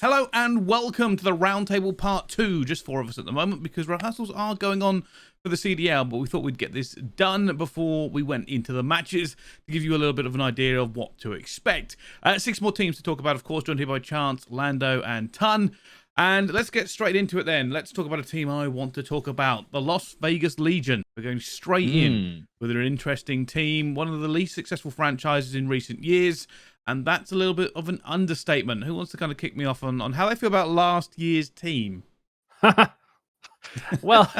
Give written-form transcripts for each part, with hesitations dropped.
Hello and welcome to the Roundtable Part 2. Just 4 of us at the moment because rehearsals are going on for the CDL, but we thought we'd get this done before we went into the matches to give you a little bit of an idea of what to expect. 6 more teams to talk about, of course, joined here by Chance, Lando and Ton. And let's get straight into it then. Let's talk about a team I want to talk about, the Las Vegas Legion. We're going straight in with an interesting team, one of the least successful franchises in recent years. And that's a little bit of an understatement. Who wants to kind of kick me off on how they feel about last year's team? Well,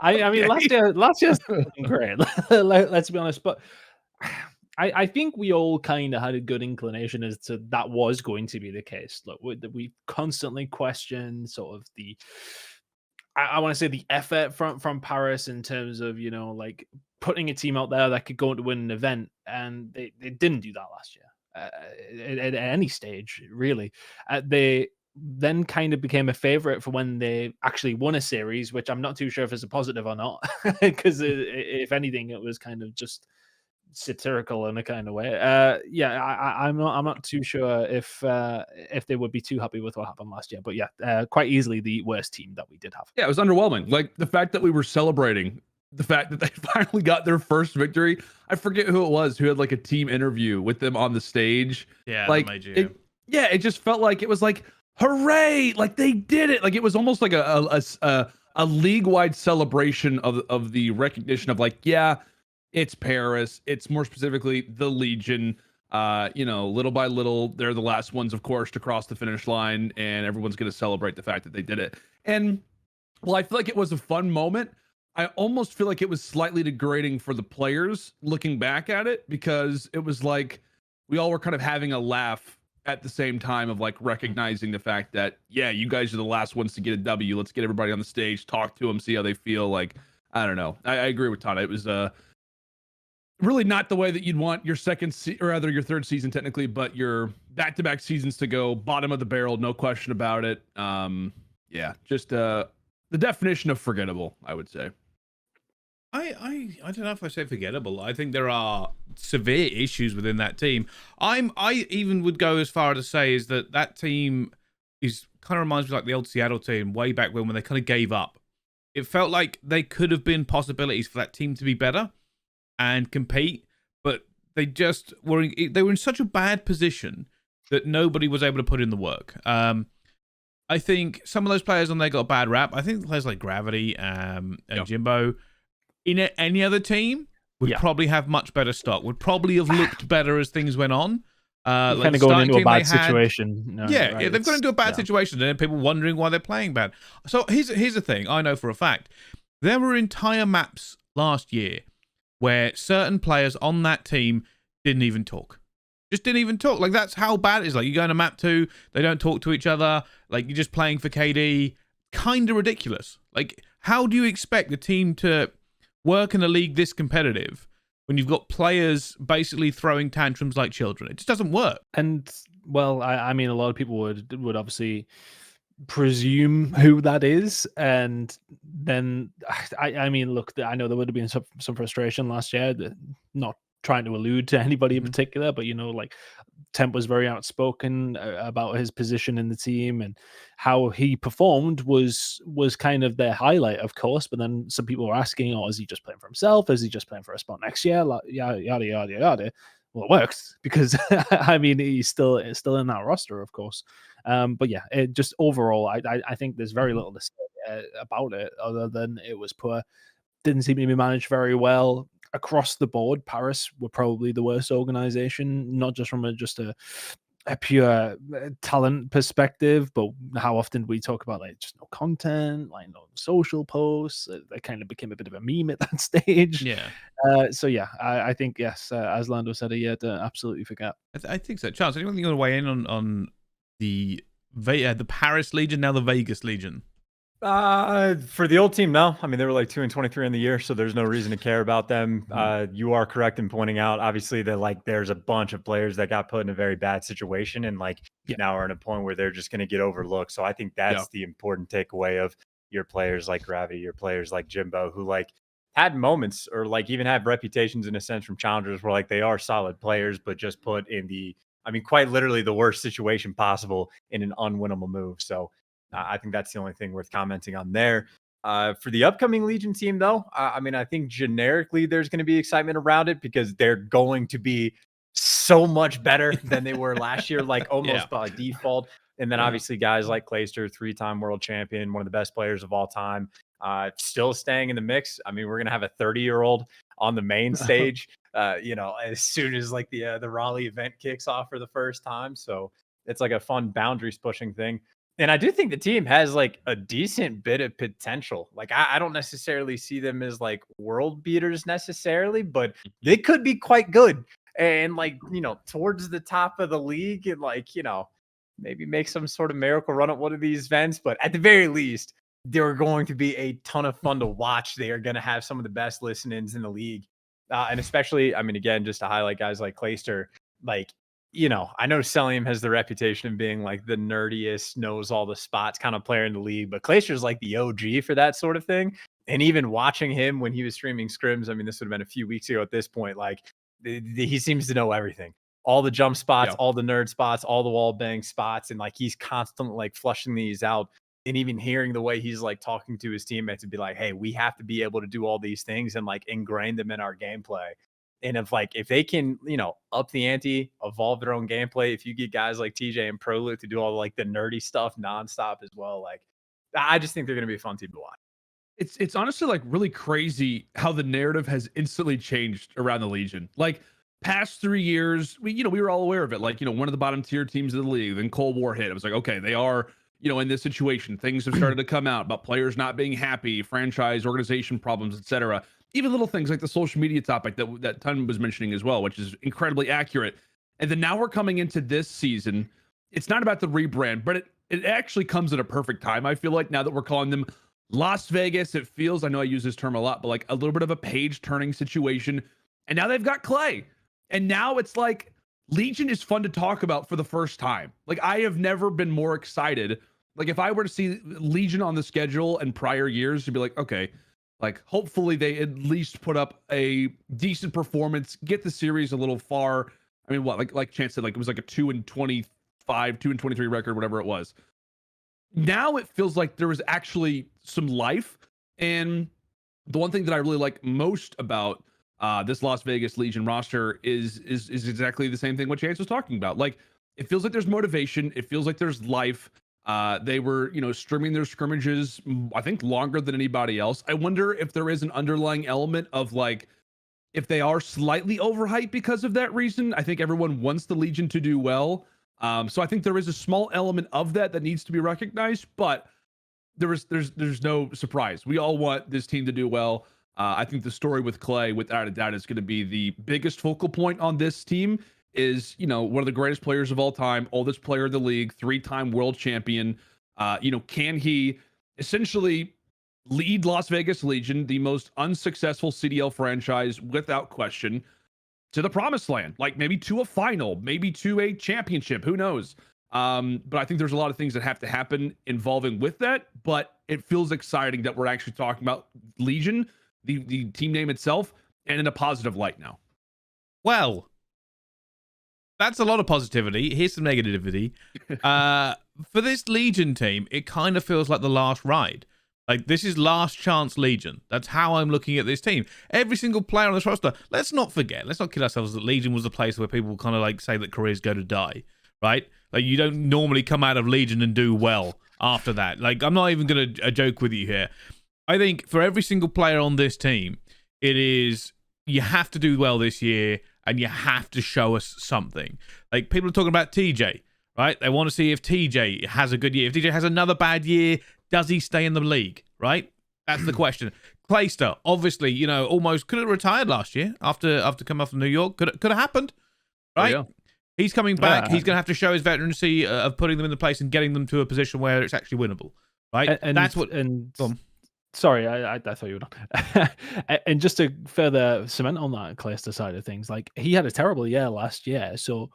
I mean, last year's great. Let's be honest, but I think we all kind of had a good inclination as to that was going to be the case. Look, we constantly questioned sort of I want to say the effort from Paris in terms of like putting a team out there that could go on to win an event, and they didn't do that last year. At any stage, really. They then kind of became a favorite for when they actually won a series, which I'm not too sure if it's a positive or not, because if anything, it was kind of just satirical in a kind of way. I'm not too sure if they would be too happy with what happened last year, but quite easily the worst team that we did have. Yeah, it was underwhelming. Like the fact that we were celebrating the fact that they finally got their first victory. I forget who it was who had like a team interview with them on the stage. Yeah, like that made you. it just felt like it was like, hooray, like they did it. Like it was almost like a league-wide celebration of the recognition of like, yeah, it's Paris. It's more specifically the Legion. Little by little, they're the last ones, of course, to cross the finish line, and everyone's going to celebrate the fact that they did it. And well, I feel like it was a fun moment. I almost feel like it was slightly degrading for the players looking back at it, because it was like we all were kind of having a laugh at the same time of like recognizing the fact that, yeah, you guys are the last ones to get a W. Let's get everybody on the stage, talk to them, see how they feel. Like, I don't know. I agree with Tana. It was really not the way that you'd want your your third season technically, but your back-to-back seasons to go bottom of the barrel, no question about it. Just the definition of forgettable, I would say. I don't know if I say forgettable. I think there are severe issues within that team. I even would go as far to say is that team is kind of reminds me like the old Seattle team way back when they kind of gave up. It felt like they could have been possibilities for that team to be better and compete, but they just were in such a bad position that nobody was able to put in the work. I think some of those players on there got a bad rap. I think players like Gravity and Jimbo in any other team would probably have much better stock, would probably have looked better as things went on. Like kind of going into a bad situation. They've gone into a bad situation, and then people wondering why they're playing bad. So here's the thing. I know for a fact there were entire maps last year where certain players on that team didn't even talk. Just didn't even talk. Like, that's how bad it is. Like, you go into map 2, they don't talk to each other. Like, you're just playing for KD. Kind of ridiculous. Like, how do you expect the team to work in a league this competitive when you've got players basically throwing tantrums like children? It just doesn't work. And, well, I mean, a lot of people would obviously presume who that is, and then I mean, look, I know there would have been some frustration last year, not trying to allude to anybody in particular, but like Temp was very outspoken about his position in the team, and how he performed was kind of their highlight, of course. But then some people were asking, oh, is he just playing for himself? Is he just playing for a spot next year? Like, yada yada yada. Well, it works because I mean, he's still in that roster, of course. But yeah, it just overall, I think there's very little to say about it other than it was poor. Didn't seem to be managed very well across the board. Paris were probably the worst organization, not just from a pure talent perspective, but how often we talk about like just no content, like no social posts. They kind of became a bit of a meme at that stage. Yeah. I think yes, as Lando said, he had to absolutely forget. I think so. Charles, anything you want to weigh in on the Paris Legion, now the Vegas Legion? For the old team, no. I mean, they were like 2-23 in the year, so there's no reason to care about them. You are correct in pointing out, obviously, that like there's a bunch of players that got put in a very bad situation, and like now are in a point where they're just going to get overlooked. So I think that's the important takeaway of your players like Gravity, your players like Jimbo, who like had moments or like even have reputations in a sense from challengers where like they are solid players, but just put in the I mean, quite literally the worst situation possible in an unwinnable move. So I think that's the only thing worth commenting on there. For the upcoming Legion team, though, I mean, I think generically there's going to be excitement around it because they're going to be so much better than they were last year, like almost by default. And then obviously guys like Clayster, 3-time world champion, one of the best players of all time, still staying in the mix. I mean, we're going to have a 30-year-old on the main stage, as soon as like the Raleigh event kicks off for the first time. So it's like a fun boundaries pushing thing. And I do think the team has like a decent bit of potential. Like I don't necessarily see them as like world beaters necessarily, but they could be quite good. And like, towards the top of the league and like, maybe make some sort of miracle run at one of these events. But at the very least, they're going to be a ton of fun to watch. They are going to have some of the best listen-ins in the league. And especially, I mean, again, just to highlight guys like Clayster, like, I know Celium has the reputation of being like the nerdiest, knows all the spots kind of player in the league, but Clayster's like the OG for that sort of thing. And even watching him when he was streaming scrims, I mean, this would have been a few weeks ago at this point, like he seems to know everything. All the jump spots, all the nerd spots, all the wall bang spots. And like, he's constantly like flushing these out. And even hearing the way he's like talking to his teammates and be like, hey, we have to be able to do all these things and like ingrain them in our gameplay. And if they can, up the ante, evolve their own gameplay, if you get guys like TJ and ProLuke to do all like the nerdy stuff nonstop as well, like I just think they're going to be a fun team to watch. It's honestly like really crazy how the narrative has instantly changed around the Legion. Like past 3 years, we were all aware of it. Like, one of the bottom tier teams of the league. Then Cold War hit. It was like, okay, they are, in this situation. Things have started to come out about players not being happy, franchise, organization problems, etc. Even little things like the social media topic that Tun was mentioning as well, which is incredibly accurate. And then now we're coming into this season. It's not about the rebrand, but it actually comes at a perfect time. I feel like now that we're calling them Las Vegas, it feels, I know I use this term a lot, but like a little bit of a page turning situation. And now they've got Clay. And now it's like Legion is fun to talk about for the first time. Like I have never been more excited. Like if I were to see Legion on the schedule in prior years, you'd be like, okay, like hopefully they at least put up a decent performance, get the series a little far. I mean, what, like Chance said, like it was like a 2-25, 2-23 record, whatever it was. Now it feels like there was actually some life. And the one thing that I really like most about this Las Vegas Legion roster is exactly the same thing what Chance was talking about. Like it feels like there's motivation. It feels like there's life. They were, streaming their scrimmages, I think longer than anybody else. I wonder if there is an underlying element of like, if they are slightly overhyped because of that reason. I think everyone wants the Legion to do well. So I think there is a small element of that needs to be recognized, but there's no surprise. We all want this team to do well. I think the story with Clay, without a doubt, is going to be the biggest focal point on this team. Is one of the greatest players of all time, oldest player in the league, 3-time world champion. Can he essentially lead Las Vegas Legion, the most unsuccessful CDL franchise without question, to the promised land? Like maybe to a final, maybe to a championship, who knows? But I think there's a lot of things that have to happen involving with that. But it feels exciting that we're actually talking about Legion, the team name itself, and in a positive light now. Well, that's a lot of positivity. Here's some negativity. For this Legion team, it kind of feels like the last ride. Like, this is last chance Legion. That's how I'm looking at this team. Every single player on this roster, let's not forget, let's not kid ourselves that Legion was the place where people kind of like say that careers go to die, right? Like, you don't normally come out of Legion and do well after that. Like, I'm not even going to joke with you here. I think for every single player on this team, it is, you have to do well this year and you have to show us something. Like, people are talking about TJ, right? They want to see if TJ has a good year. If TJ has another bad year, does he stay in the league, right? That's the question. Clayster, obviously, almost could have retired last year after coming off from New York. Could have happened, right? Oh, yeah. He's coming back. He's going to have to show his veterancy of putting them in the place and getting them to a position where it's actually winnable, right? And that's what... Sorry, I thought you were done. And just to further cement on that Clayster side of things, like, he had a terrible year last year. So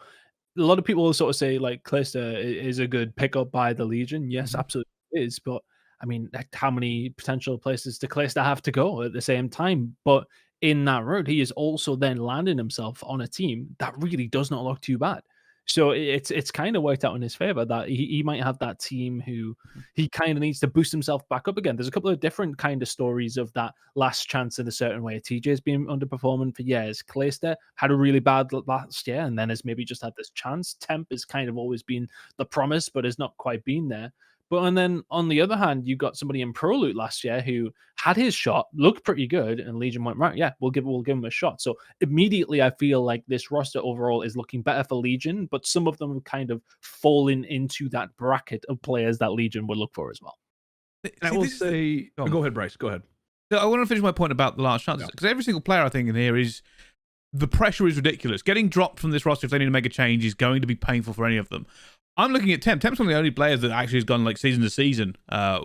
a lot of people will sort of say, like, Clayster is a good pickup by the Legion. Yes, absolutely is. But, I mean, how many potential places does Clayster have to go at the same time? But in that route, he is also then landing himself on a team that really does not look too bad. So it's kind of worked out in his favor that he might have that team who he kind of needs to boost himself back up again. There's a couple of different kind of stories of that last chance in a certain way. TJ's been underperforming for years. Clayster had a really bad last year and then has maybe just had this chance. Temp has kind of always been the promise, but has not quite been there. But and then on the other hand, you got somebody in Pro Loot last year who had his shot, looked pretty good, and Legion went, right, yeah, we'll give him a shot. So immediately I feel like this roster overall is looking better for Legion, but some of them have kind of fallen into that bracket of players that Legion would look for as well. I will say, go ahead, Bryce. Go ahead. So I want to finish my point about the last chances because every single player I think in here is the pressure is ridiculous. Getting dropped from this roster if they need to make a change is going to be painful for any of them. I'm looking at Temp. Temp's one of the only players that actually has gone like season to season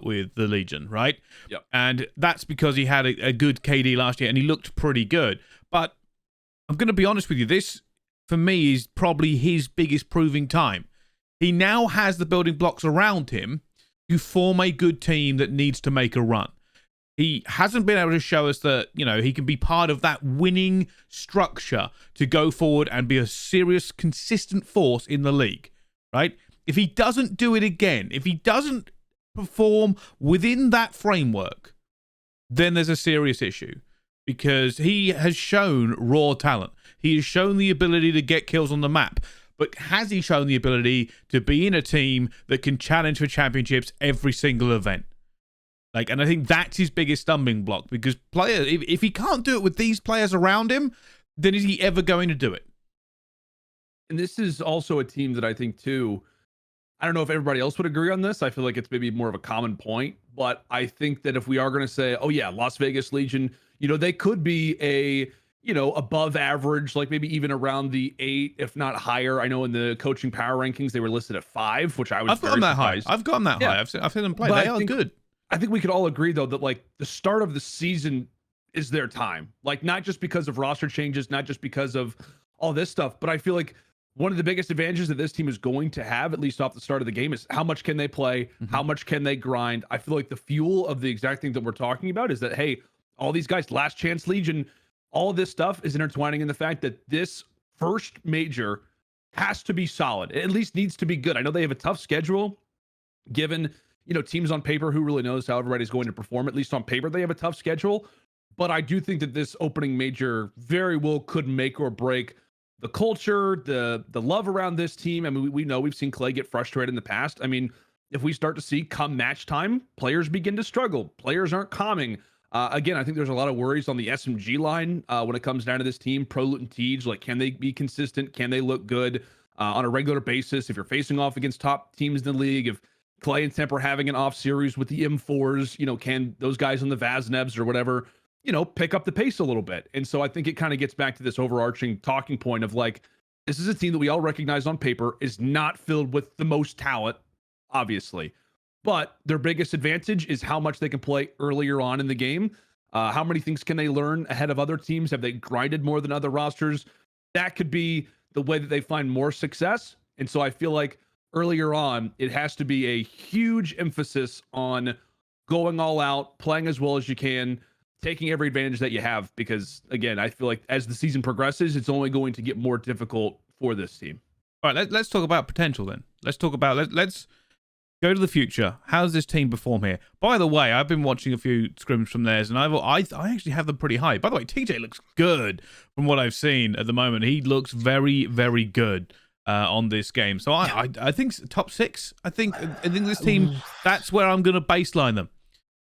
with the Legion, right? Yep. And that's because he had a good KD last year and he looked pretty good. But I'm going to be honest with you, this for me is probably his biggest proving time. He now has the building blocks around him to form a good team that needs to make a run. He hasn't been able to show us that, you know, he can be part of that winning structure to go forward and be a serious, consistent force in the league, right? If he doesn't do it again, if he doesn't perform within that framework, then there's a serious issue because he has shown raw talent. He has shown the ability to get kills on the map. But has he shown the ability to be in a team that can challenge for championships every single event? And I think that's his biggest stumbling block because if he can't do it with these players around him, then is he ever going to do it? And this is also a team that I think too, I don't know if everybody else would agree on this. I feel like it's maybe more of a common point, but I think that if we are going to say, oh yeah, Las Vegas Legion, they could be a, above average, like maybe even around the 8, if not higher. I know in the coaching power rankings, they were listed at 5, which I've got them that high. I've got them that high. I've seen them play. They are good. I think we could all agree though that like the start of the season is their time. Like not just because of roster changes, not just because of all this stuff, but I feel like one of the biggest advantages that this team is going to have, at least off the start of the game, is how much can they play? Mm-hmm. How much can they grind? I feel like the fuel of the exact thing that we're talking about is that, hey, all these guys, Last Chance Legion, all of this stuff is intertwining in the fact that this first major has to be solid. It at least needs to be good. I know they have a tough schedule given, teams on paper, who really knows how everybody's going to perform. At least on paper, they have a tough schedule. But I do think that this opening major very well could make or break the culture, the love around this team. I mean, we know we've seen Clay get frustrated in the past. I mean, if we start to see come match time, players begin to struggle. Players aren't calming. Again, I think there's a lot of worries on the SMG line when it comes down to this team. Pro Loot and Tej, like, can they be consistent? Can they look good on a regular basis? If you're facing off against top teams in the league, if Clay and Temp are having an off series with the M4s, can those guys on the Vaznevs or whatever, pick up the pace a little bit. And so I think it kind of gets back to this overarching talking point of like, this is a team that we all recognize on paper is not filled with the most talent, obviously, but their biggest advantage is how much they can play earlier on in the game. How many things can they learn ahead of other teams? Have they grinded more than other rosters? That could be the way that they find more success. And so I feel like earlier on, it has to be a huge emphasis on going all out, playing as well as you can, taking every advantage that you have, because again, I feel like as the season progresses, it's only going to get more difficult for this team. All right, let's talk about potential then. Let's talk about let's go to the future. How does this team perform here? By the way, I've been watching a few scrims from theirs, and I actually have them pretty high. By the way, TJ looks good from what I've seen at the moment. He looks very, very good on this game. So I think top 6. I think this team, that's where I'm going to baseline them.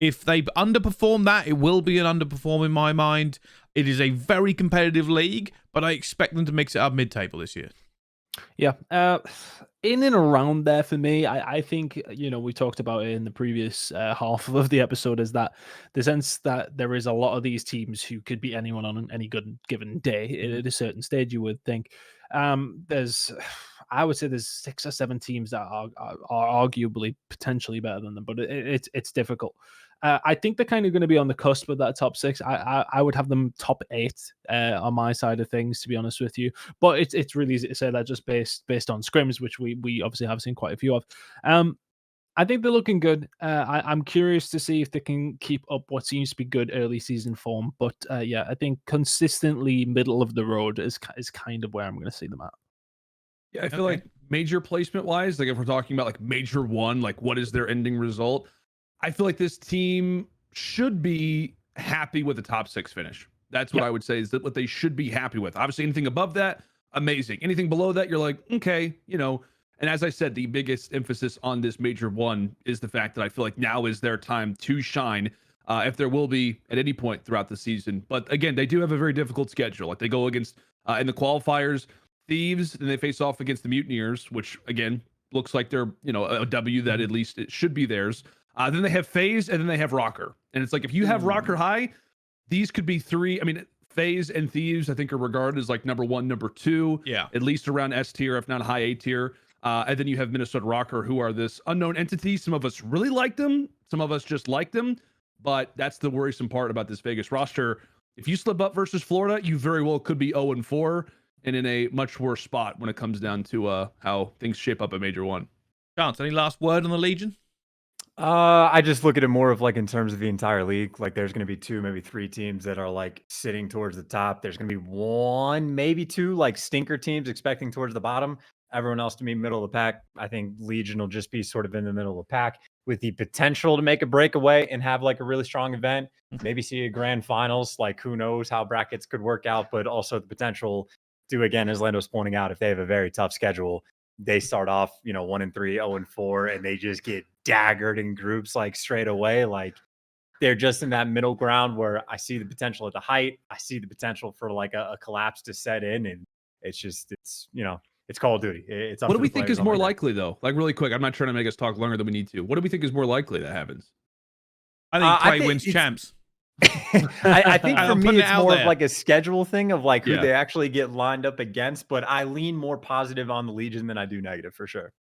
If they underperform that, it will be an underperform in my mind. It is a very competitive league, but I expect them to mix it up mid-table this year. Yeah. In and around there for me, I think, we talked about it in the previous half of the episode, is that the sense that there is a lot of these teams who could beat anyone on any given day at a certain stage, you would think. I would say there's 6 or 7 teams that are arguably potentially better than them, but it's difficult. I think they're kind of going to be on the cusp of that top 6. I would have them top 8 on my side of things, to be honest with you. But it's really easy to say that just based on scrims, which we obviously have seen quite a few of. I think they're looking good. I'm curious to see if they can keep up what seems to be good early season form. But I think consistently middle of the road is kind of where I'm going to see them at. Yeah, I feel Okay. like major placement wise, like if we're talking about like major one, like what is their ending result? I feel like this team should be happy with the top 6 finish. That's what Yep. I would say is that what they should be happy with. Obviously, anything above that, amazing. Anything below that, you're like, okay, you know. And as I said, the biggest emphasis on this major one is the fact that I feel like now is their time to shine. If there will be at any point throughout the season. But again, they do have a very difficult schedule. Like they go against in the qualifiers, Thieves, and they face off against the Mutineers, which again looks like they're a W that at least it should be theirs. Then they have FaZe, and then they have Rocker. And it's like if you have Rocker high, these could be 3. I mean, FaZe and Thieves, I think, are regarded as like number 1, number 2, Yeah. at least around S tier, if not high A tier. And then you have Minnesota Rocker, who are this unknown entity. Some of us really like them, some of us just like them. But that's the worrisome part about this Vegas roster. If you slip up versus Florida, you very well could be 0-4 and in a much worse spot when it comes down to how things shape up at Major One. Chance, any last word on the Legion? I just look at it more of like in terms of the entire league. Like there's going to be 2, maybe 3 teams that are like sitting towards the top. There's going to be 1, maybe 2 like stinker teams expecting towards the bottom. Everyone else to be middle of the pack. I think Legion will just be sort of in the middle of the pack with the potential to make a breakaway and have like a really strong event. Maybe see a grand finals. Like who knows how brackets could work out, but also the potential to, again, as Lando's pointing out, if they have a very tough schedule, they start off, 1-3, 0-4, and they just get daggered in groups like straight away. Like they're just in that middle ground where I see the potential at the height. I see the potential for like a collapse to set in. And it's Call of Duty. It's up What to do we the think players is more on their likely, though? Like, really quick, I'm not trying to make us talk longer than we need to. What do we think is more likely that happens? I think I Clay think wins it's- champs. I think I'm for me, putting it it's out more there. of like a schedule thing of like who Yeah. they actually get lined up against. But I lean more positive on the Legion than I do negative for sure.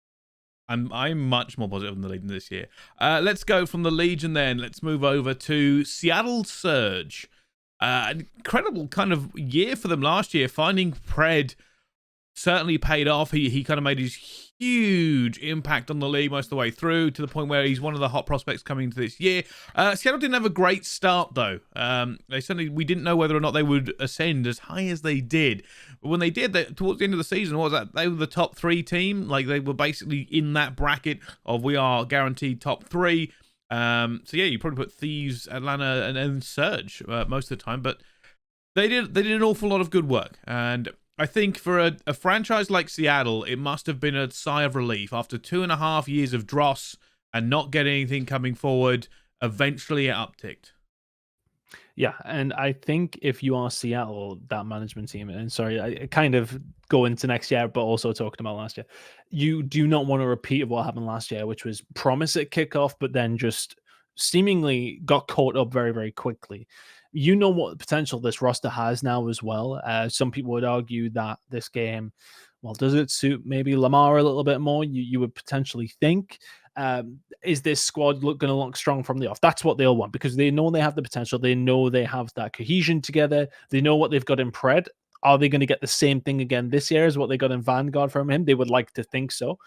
I'm much more positive on the Legion this year. Let's go from the Legion then. Let's move over to Seattle Surge. An incredible kind of year for them last year. Finding Pred certainly paid off. He kind of made his huge impact on the league most of the way through, to the point where he's one of the hot prospects coming into this year. Seattle didn't have a great start though. We didn't know whether or not they would ascend as high as they did. But when they did, towards the end of the season, what was that? They were the top 3 team. Like they were basically in that bracket of we are guaranteed top 3. So yeah, you probably put Thieves, Atlanta, and then Surge most of the time, but they did an awful lot of good work. And I think for a franchise like Seattle, it must have been a sigh of relief after 2.5 years of dross and not getting anything coming forward. Eventually, it upticked. Yeah, and I think if you are Seattle, that management team, and sorry, I kind of go into next year, but also talking about last year, you do not want to repeat of what happened last year, which was promise at kickoff, but then just seemingly got caught up very, very quickly. You know what potential this roster has now as well. Some people would argue that this game, well, does it suit maybe Lamar a little bit more? You would potentially think. Is this squad going to look strong from the off? That's what they'll want, because they know they have the potential. They know they have that cohesion together. They know what they've got in Pred. Are they going to get the same thing again this year as what they got in Vanguard from him? They would like to think so.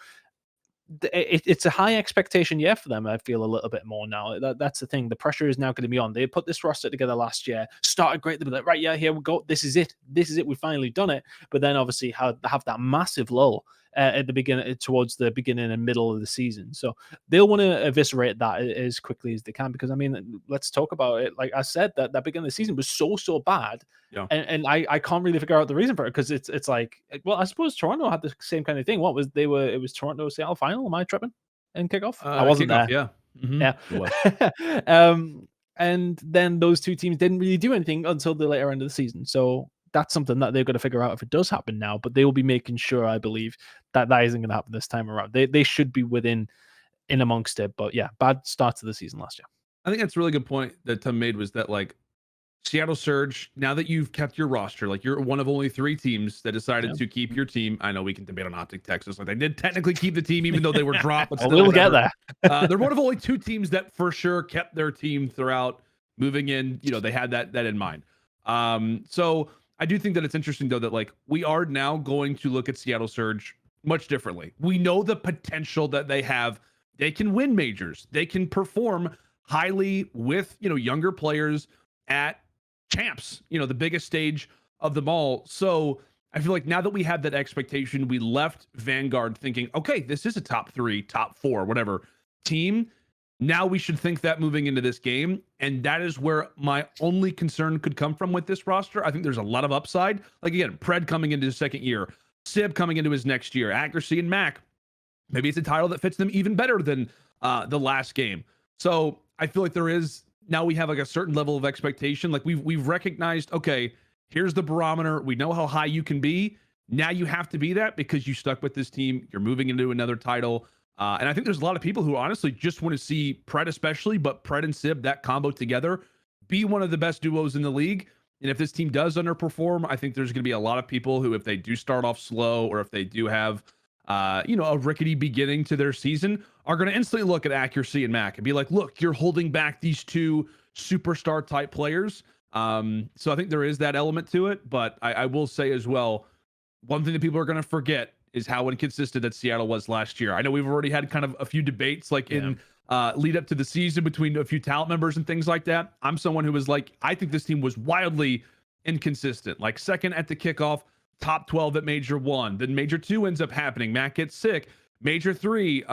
It's a high expectation year for them. I feel a little bit more now. That's the thing. The pressure is now going to be on. They put this roster together last year, started great. They were like, right, yeah, here we go. This is it. We've finally done it. But then obviously have that massive lull at the beginning, towards the beginning and middle of the season. So they'll want to eviscerate that as quickly as they can, because I mean, let's talk about it. Like I said, that beginning of the season was so bad. Yeah. And I can't really figure out the reason for it, because it's like, well, I suppose Toronto had the same kind of thing. It was Toronto Seattle final. Am I tripping in kickoff? I wasn't kickoff, there. Yeah. Yeah. And then those two teams didn't really do anything until the later end of the season. So that's something that they've got to figure out if it does happen now. But they will be making sure, I believe, that isn't going to happen this time around. They should be in amongst it. But yeah, bad start to the season last year. I think that's a really good point that Tom made, was that like Seattle Surge, now that you've kept your roster, like you're one of only 3 teams that decided to keep your team. I know we can debate on Optic Texas. Like they did technically keep the team, even though they were dropped. But We'll get there. They're one of only 2 teams that for sure kept their team throughout moving in. They had that in mind. So I do think that it's interesting, though, that like we are now going to look at Seattle Surge much differently. We know the potential that they have. They can win majors. They can perform highly with, younger players at champs, the biggest stage of them all. So I feel like now that we have that expectation, we left Vanguard thinking, okay, this is a top 3, top 4, whatever team. Now we should think that moving into this game. And that is where my only concern could come from with this roster. I think there's a lot of upside. Like, again, Pred coming into his second year, Sib coming into his next year, Accuracy and Mac. Maybe it's a title that fits them even better than the last game. So I feel like there is, now we have like a certain level of expectation. Like we've recognized, okay, here's the barometer. We know how high you can be. Now you have to be that because you stuck with this team. You're moving into another title. And I think there's a lot of people who honestly just want to see Pred especially, but Pred and Sib, that combo together, be one of the best duos in the league. And if this team does underperform, I think there's going to be a lot of people who, if they do start off slow or if they do have, a rickety beginning to their season, are going to instantly look at Accuracy and Mac and be like, look, you're holding back these two superstar type players. So I think there is that element to it. But I will say as well, one thing that people are going to forget is how inconsistent that Seattle was last year. I know we've already had kind of a few debates in lead up to the season between a few talent members and things like that. I'm someone who was like, I think this team was wildly inconsistent, like second at the kickoff, top 12 at Major 1. Then Major 2 ends up happening. Matt gets sick. Major 3,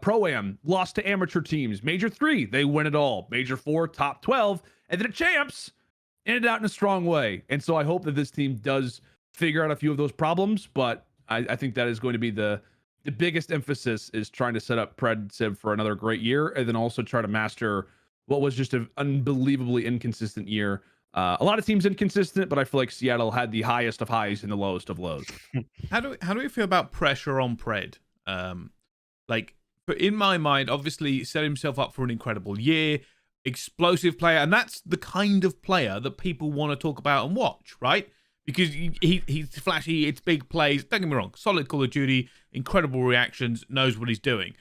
Pro-Am, lost to amateur teams. Major 3, they win it all. Major 4, top 12. And then at Champs, ended out in a strong way. And so I hope that this team does figure out a few of those problems, but I think that is going to be the biggest emphasis, is trying to set up Pred Sib for another great year, and then also try to master what was just an unbelievably inconsistent year. A lot of teams inconsistent, but I feel like Seattle had the highest of highs and the lowest of lows. How do we feel about pressure on Pred? But in my mind, obviously set himself up for an incredible year, explosive player, and that's the kind of player that people want to talk about and watch, right? Because he's flashy, it's big plays. Don't get me wrong, solid Call of Duty, incredible reactions, knows what he's doing.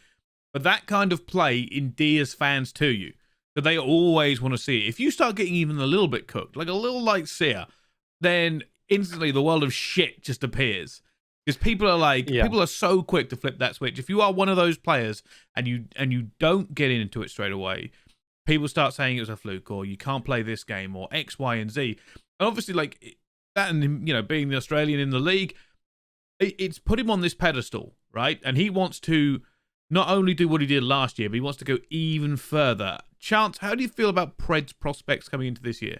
But that kind of play endears fans to you. So they always want to see it. If you start getting even a little bit cooked, like a little like Seer, then instantly the world of shit just appears. Because people are so quick to flip that switch. If you are one of those players and you don't get into it straight away, people start saying it was a fluke, or you can't play this game, or X, Y, and Z. And obviously, like that, and being the Australian in the league, it's put him on this pedestal, right? And he wants to not only do what he did last year, but he wants to go even further. Chance, how do you feel about Pred's prospects coming into this year?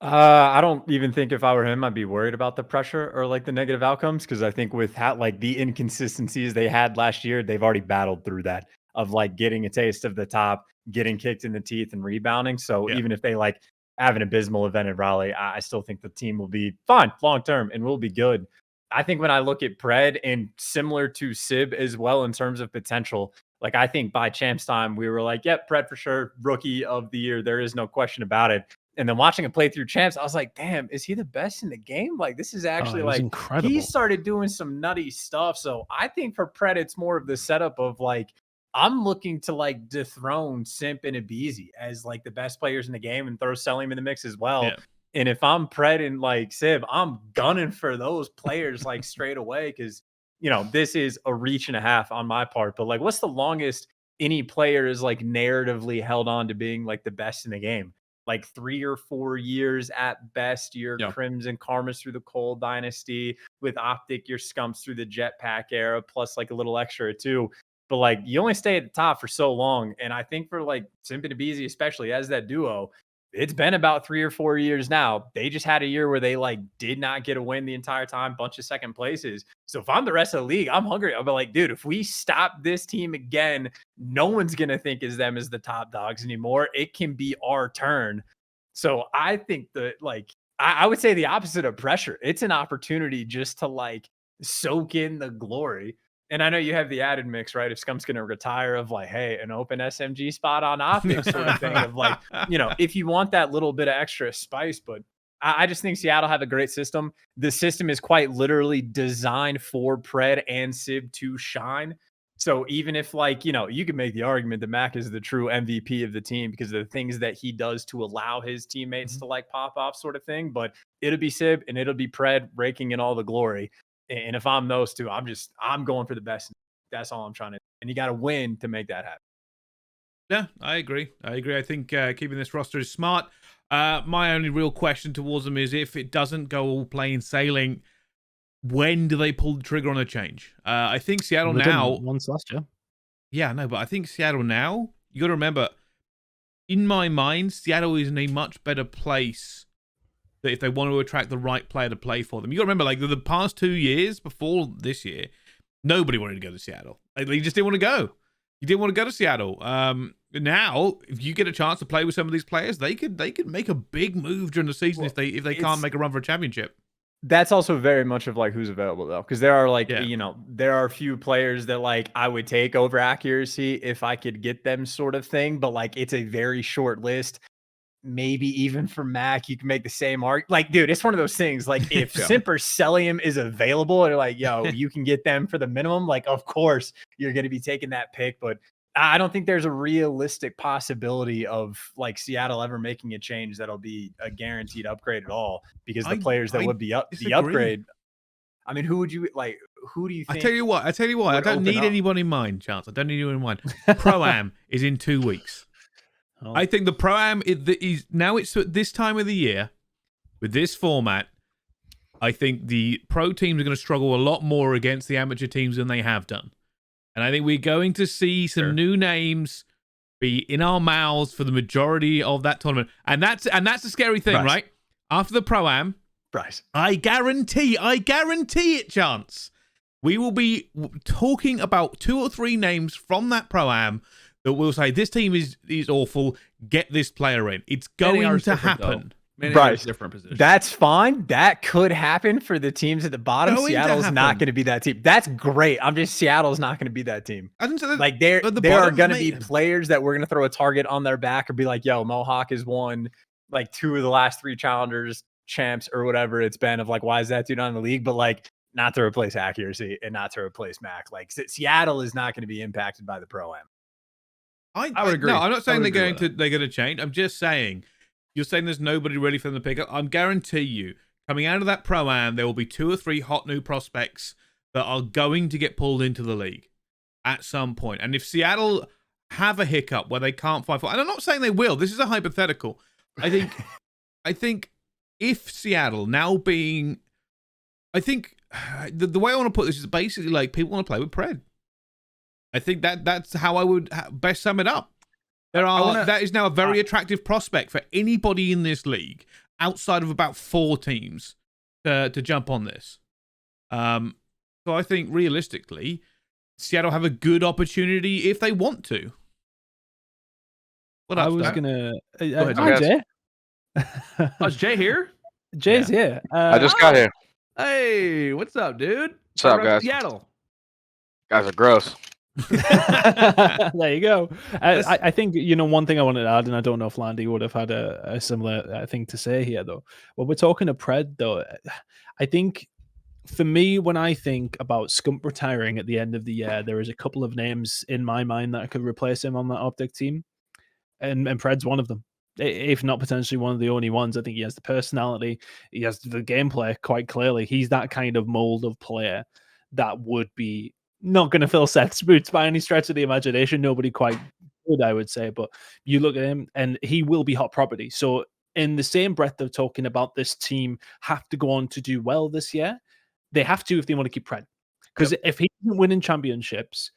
I don't even think if I were him, I'd be worried about the pressure or like the negative outcomes, because I think with the inconsistencies they had last year, they've already battled through that, of like getting a taste of the top, getting kicked in the teeth, and rebounding. So even if they like have an abysmal event in Raleigh, I still think the team will be fine long term and will be good. I think when I look at Pred, and similar to Sib as well in terms of potential, like I think by Champs time we were like, yep, Pred for sure, rookie of the year. There is no question about it. And then watching him play through Champs, I was like, damn, is he the best in the game? Like, this is actually like incredible. He started doing some nutty stuff. So I think for Pred, it's more of the setup of like, I'm looking to like dethrone Simp and Abizi as like the best players in the game and throw Selim in the mix as well. Yeah. And if I'm Pred and like Sib, I'm gunning for those players like straight away, because this is a reach and a half on my part. But like, what's the longest any player is like narratively held on to being like the best in the game? Like 3 or 4 years at best. Your Crimson Karmas through the Cold Dynasty, with Optic, your Scumps through the Jetpack era, plus like a little extra too. But like, you only stay at the top for so long. And I think for like Simp and Abizi, especially as that duo, it's been about 3 or 4 years now. They just had a year where they like did not get a win the entire time, bunch of second places. So if I'm the rest of the league, I'm hungry. I'll be like, dude, if we stop this team again, no one's going to think as them as the top dogs anymore. It can be our turn. So I think that like, I would say the opposite of pressure. It's an opportunity just to like soak in the glory. And I know you have the added mix, right? If Scump's going to retire, of like, hey, an open SMG spot on Optic sort of thing, of like, if you want that little bit of extra spice. But I just think Seattle have a great system. The system is quite literally designed for Pred and Sib to shine. So even if like, you could make the argument that Mac is the true MVP of the team because of the things that he does to allow his teammates to like pop off sort of thing. But it'll be Sib and it'll be Pred raking in all the glory. And if I'm those two, I'm going for the best. That's all I'm trying to do. And you got to win to make that happen. Yeah, I agree. I think keeping this roster is smart. My only real question towards them is, if it doesn't go all plain sailing, when do they pull the trigger on a change? I think Seattle They done now. once last year. Yeah, no, but I think Seattle now. You got to remember, in my mind, Seattle is in a much better place that if they want to attract the right player to play for them. You got to remember, like the past 2 years before this year, nobody wanted to go to Seattle. Like, they just didn't want to go. You didn't want to go to Seattle. Now, if you get a chance to play with some of these players, they could make a big move during the season if they can't make a run for a championship. That's also very much of like who's available though, because there are like Yeah. there are a few players that like I would take over accuracy if I could get them, sort of thing. But like it's a very short list. Maybe even for Mac, you can make the same argument. Like, dude, it's one of those things. Like, if Simper Celium is available, and like, yo, you can get them for the minimum. Like, of course, you're going to be taking that pick. But I don't think there's a realistic possibility of like Seattle ever making a change that'll be a guaranteed upgrade at all. Because the players that would be the upgrade. I mean, who would you like? Who do you think? I tell you what. I don't need anyone in mind, Chance. I don't need anyone in mind. Pro-Am is in 2 weeks. Oh. I think the Pro-Am is now it's at this time of the year with this format. I think the pro teams are going to struggle a lot more against the amateur teams than they have done. And I think we're going to see some new names be in our mouths for the majority of that tournament. And that's the scary thing, right? After the Pro-Am, Bryce, I guarantee it, Chance. We will be talking about 2 or 3 names from that Pro-Am that will say this team is awful. Get this player in. It's going to happen. Bryce, different position. That's fine. That could happen for the teams at the bottom. Seattle's not going to be that team. That's great. Seattle's not going to be that team. Like there are going to be players that we're going to throw a target on their back or be like, yo, Mohawk has won like 2 of the last 3 challengers, champs, or whatever it's been, of like, why is that dude on the league? But like, not to replace accuracy and not to replace Mac. Like Seattle is not going to be impacted by the Pro-Am. I would agree. No, I'm not saying they're going to change. I'm just saying, you're saying there's nobody ready for them to pick up. I guarantee you, coming out of that Pro-Am, there will be 2 or 3 hot new prospects that are going to get pulled into the league at some point. And if Seattle have a hiccup where they can't fight for, and I'm not saying they will, this is a hypothetical. I think if Seattle now being, I think the way I want to put this is basically like people want to play with Pred. I think that's how I would best sum it up. That is now a very attractive prospect for anybody in this league outside of about 4 teams to jump on this. So I think realistically, Seattle have a good opportunity if they want to. I was gonna. Hi, Jay. Is Jay here? Jay's here. I just got here. Hey, what's up, dude? What's up, guys? Seattle. Guys are gross. There you go. I think, one thing I wanted to add, and I don't know if Landy would have had a similar thing to say here, though. When we're talking to Pred, though, I think for me, when I think about Scump retiring at the end of the year, there is a couple of names in my mind that could replace him on that Optic team, and Pred's one of them. If not potentially one of the only ones. I think he has the personality, he has the gameplay quite clearly. He's that kind of mold of player that would be not going to fill Seth's boots by any stretch of the imagination. Nobody quite would, I would say. But you look at him and he will be hot property. So in the same breath of talking about this team have to go on to do well this year, they have to if they want to keep Pred. Because if he isn't winning championships,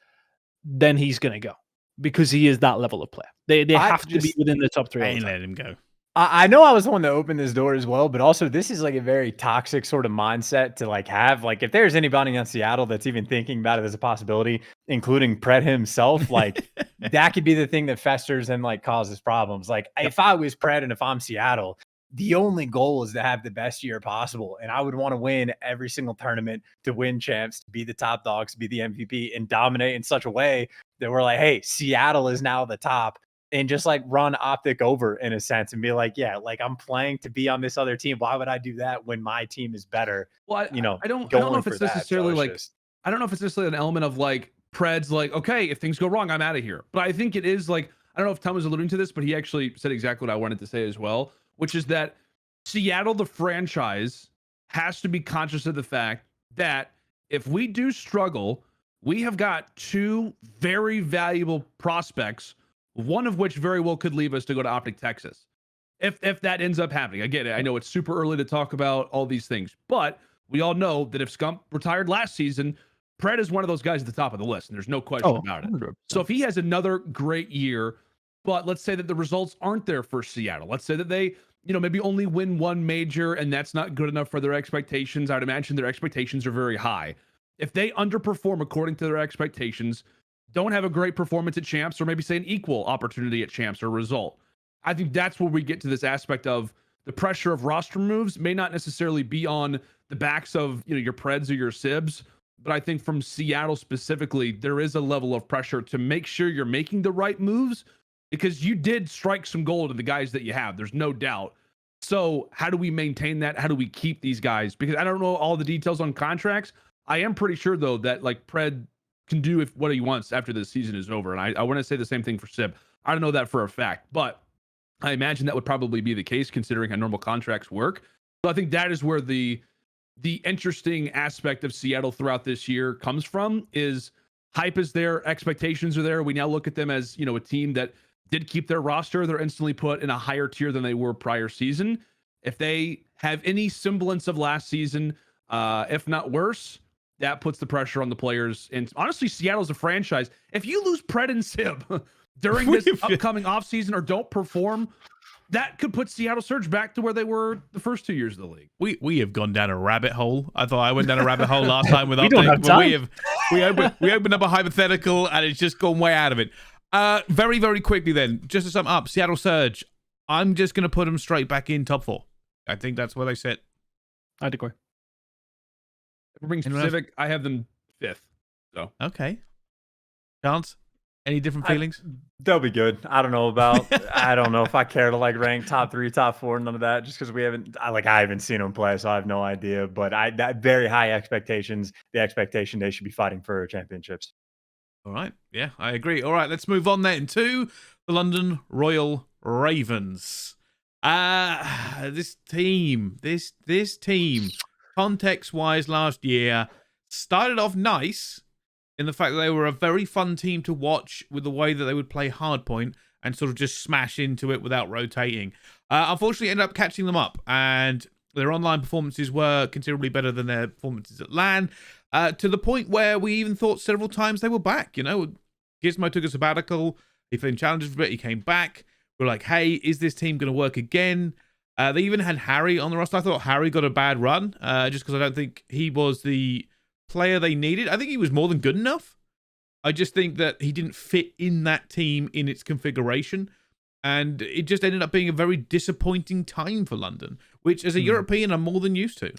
then he's going to go. Because he is that level of player. They have to be within the top 3. I ain't let him go. I know I was the one that opened this door as well, but also this is like a very toxic sort of mindset to like have. Like, if there's anybody on Seattle that's even thinking about it as a possibility, including Pred himself, like that could be the thing that festers and like causes problems. Like if I was Pred and if I'm Seattle, the only goal is to have the best year possible. And I would want to win every single tournament, to win champs, to be the top dogs, to be the MVP, and dominate in such a way that we're like, hey, Seattle is now the top. And just like run Optic over in a sense and be like, yeah, like I'm playing to be on this other team. Why would I do that when my team is better? Well, I don't know if it's necessarily I don't know if it's necessarily an element of like Pred's like, okay, if things go wrong, I'm out of here. But I think it is like, I don't know if Tom was alluding to this, but he actually said exactly what I wanted to say as well, which is that Seattle, the franchise, has to be conscious of the fact that if we do struggle, we have got 2 very valuable prospects, one of which very well could leave us to go to Optic Texas. If that ends up happening. Again, I know it's super early to talk about all these things, but we all know that if Scump retired last season, Pred is one of those guys at the top of the list, and there's no question about it. 100%. So if he has another great year, but let's say that the results aren't there for Seattle. Let's say that they, maybe only win one major, and that's not good enough for their expectations. I'd imagine their expectations are very high. If they underperform according to their expectations, don't have a great performance at champs, or maybe say an equal opportunity at champs or result, I think that's where we get to this aspect of the pressure of roster moves may not necessarily be on the backs of your Preds or your Sibs, but I think from Seattle specifically, there is a level of pressure to make sure you're making the right moves, because you did strike some gold in the guys that you have. There's no doubt. So how do we maintain that? How do we keep these guys? Because I don't know all the details on contracts. I am pretty sure though that like Pred can do what he wants after the season is over. And I want to say the same thing for Sib. I don't know that for a fact, but I imagine that would probably be the case considering how normal contracts work. So I think that is where the interesting aspect of Seattle throughout this year comes from. Is hype is there, expectations are there. We now look at them as, a team that did keep their roster. They're instantly put in a higher tier than they were prior season. If they have any semblance of last season, if not worse, that puts the pressure on the players. And honestly, Seattle's a franchise. If you lose Pred and Sib during this upcoming offseason or don't perform, that could put Seattle Surge back to where they were the first 2 years of the league. We have gone down a rabbit hole. I thought I went down a rabbit hole last time with We don't have time. We opened up a hypothetical and it's just gone way out of it. Very, very quickly then, just to sum up, Seattle Surge, I'm just going to put them straight back in top 4. I think that's where they sit. I'd agree. If we're being specific, I have them 5th. So okay. Chance? Any different feelings? They'll be good. I don't know if I care to like rank top 3, top 4, none of that, just because I haven't seen them play, so I have no idea. But that very high expectations, the expectation they should be fighting for championships. All right. Yeah, I agree. All right, let's move on then to the London Royal Ravens. This team, context-wise last year, started off nice in the fact that they were a very fun team to watch with the way that they would play hardpoint and sort of just smash into it without rotating. Unfortunately, ended up catching them up, and their online performances were considerably better than their performances at LAN, to the point where we even thought several times they were back. Gizmo took a sabbatical. He played challenges for a bit. He came back. We're like, hey, is this team going to work again? They even had Harry on the roster. I thought Harry got a bad run, just because I don't think he was the player they needed. I think he was more than good enough. I just think that he didn't fit in that team in its configuration. And it just ended up being a very disappointing time for London, which as a European, I'm more than used to.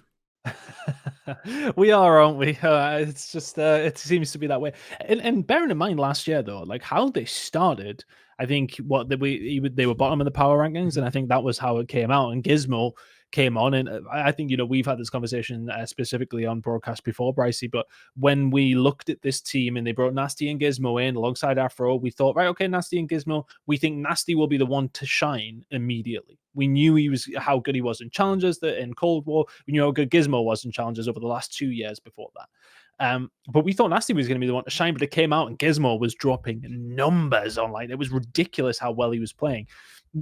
We are, aren't we? It's just, it seems to be that way. And bearing in mind last year, though, like how they started, I think they were bottom of the power rankings, and I think that was how it came out. And Gizmo came on, and I think we've had this conversation specifically on broadcast before, Brycey. But when we looked at this team and they brought Nasty and Gizmo in alongside Afro, we thought, right, okay, Nasty and Gizmo, we think Nasty will be the one to shine immediately. We knew how good he was in challenges, that in Cold War. We knew how good Gizmo was in challenges over the last 2 years before that. But we thought Nasty was going to be the one to shine, but it came out and Gizmo was dropping numbers online. It was ridiculous how well he was playing.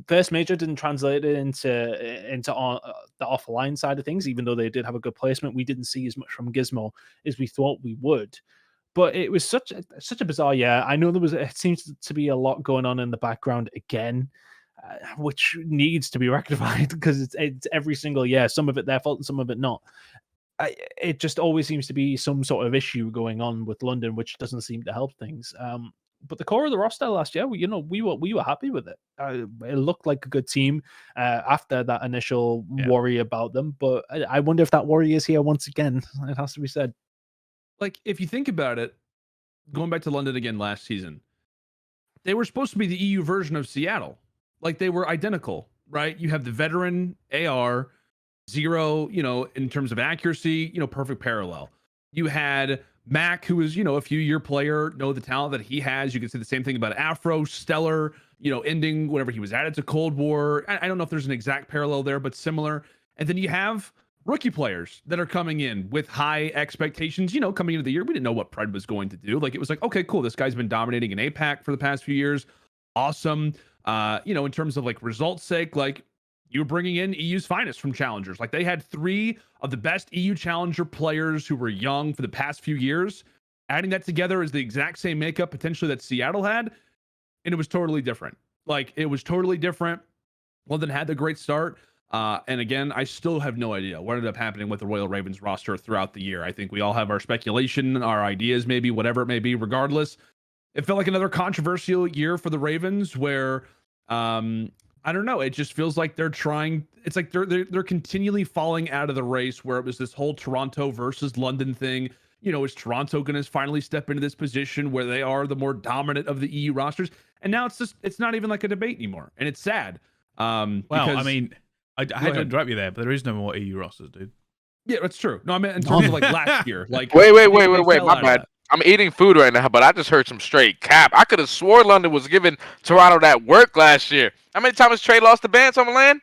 First major didn't translate it into the offline side of things, even though they did have a good placement. We didn't see as much from Gizmo as we thought we would. But it was such a bizarre year. I know it seems to be a lot going on in the background again, which needs to be rectified because it's every single year. Some of it their fault and some of it not. It just always seems to be some sort of issue going on with London, which doesn't seem to help things. But the core of the roster last year, we were happy with it. It looked like a good team after that initial worry about them. But I wonder if that worry is here once again. It has to be said. Like, if you think about it, going back to London again last season, they were supposed to be the EU version of Seattle. Like, they were identical, right? You have the veteran AR, 0, in terms of accuracy, perfect parallel. You had Mac, who was, a few-year player, know the talent that he has. You can say the same thing about Afro, stellar, ending whenever he was added to Cold War. I don't know if there's an exact parallel there, but similar. And then you have rookie players that are coming in with high expectations. Coming into the year, we didn't know what Pred was going to do. Like, it was like, okay, cool, this guy's been dominating in APAC for the past few years. Awesome. In terms of like results sake, like you're bringing in EU's finest from challengers. Like they had 3 of the best EU challenger players who were young for the past few years. Adding that together is the exact same makeup potentially that Seattle had, and it was totally different. Like it was totally different. London had the great start. And again, I still have no idea what ended up happening with the Royal Ravens roster throughout the year. I think we all have our speculation, our ideas, maybe whatever it may be. Regardless, it felt like another controversial year for the Ravens where I don't know. It just feels like they're trying. It's like they're continually falling out of the race where it was this whole Toronto versus London thing. You know, is Toronto going to finally step into this position where they are the more dominant of the EU rosters? And now it's not even like a debate anymore, and it's sad. Well, Because, I mean, I had to interrupt you there, but there is no more EU rosters, dude. yeah, that's true. No, I mean in terms of like last year. Like Wait. they fell My out of bad. that. I'm eating food right now, but I just heard some straight cap. I could have swore London was giving Toronto that work last year. How many times Trey lost the band on the land?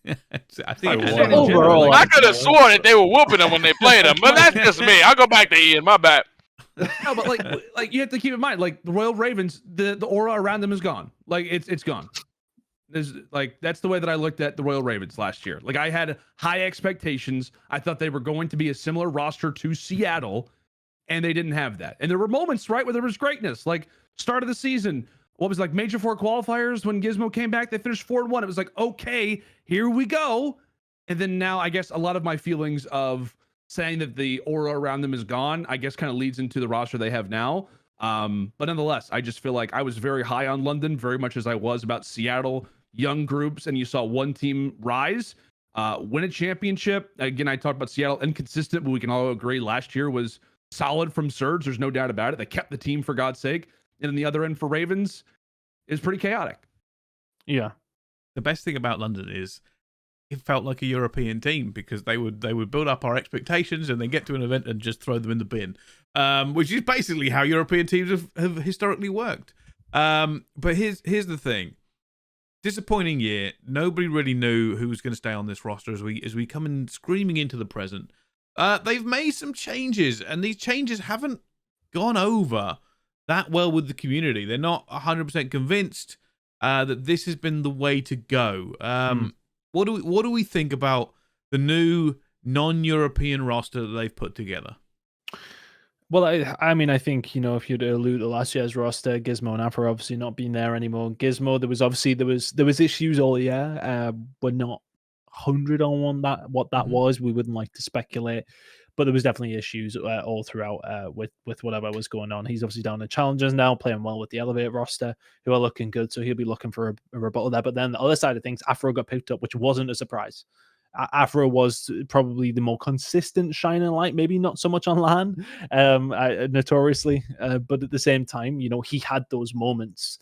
I think just saying in general, overall, I could have sworn that they were whooping them when they played them, but that's just me. I'll go back to Ian. My bad. No, but like you have to keep in mind, like the Royal Ravens, the aura around them is gone. Like it's gone. There's like that's the way that I looked at the Royal Ravens last year. Like I had high expectations. I thought they were going to be a similar roster to Seattle, and they didn't have that. And there were moments, right, where there was greatness. Like start of the season, what was like Major 4 qualifiers when Gizmo came back, they finished 4-1. It was like, okay, here we go. And then now I guess a lot of my feelings of saying that the aura around them is gone, I guess kind of leads into the roster they have now. But nonetheless, I just feel like I was very high on London, very much as I was about Seattle, young groups, and you saw one team rise, win a championship. Again, I talked about Seattle inconsistent, but we can all agree last year was solid from Surge. There's no doubt about it. They kept the team for God's sake. And on the other end for Ravens is pretty chaotic. Yeah. The best thing about London is it felt like a European team because they would build up our expectations and then get to an event and just throw them in the bin, which is basically how European teams have historically worked. But here's the thing. Disappointing year. Nobody really knew who was going to stay on this roster as we come in screaming into the present. They've made some changes, and these changes haven't gone over that well with the community. They're not 100% convinced that this has been the way to go. What do we think about the new non-European roster that they've put together? Well, I mean, I think, you know, if you'd allude to last year's roster, Gizmo and Afro obviously not being there anymore. Gizmo, there was issues all year. We're not 100 on what that was. We wouldn't like to speculate, but there was definitely issues all throughout with whatever was going on. He's obviously down the challengers now, playing well with the Elevate roster, who are looking good. So he'll be looking for a rebuttal there. But then the other side of things, Afro got picked up, which wasn't a surprise. Afro was probably the more consistent shining light, maybe not so much on LAN, notoriously. But at the same time, you know, he had those moments.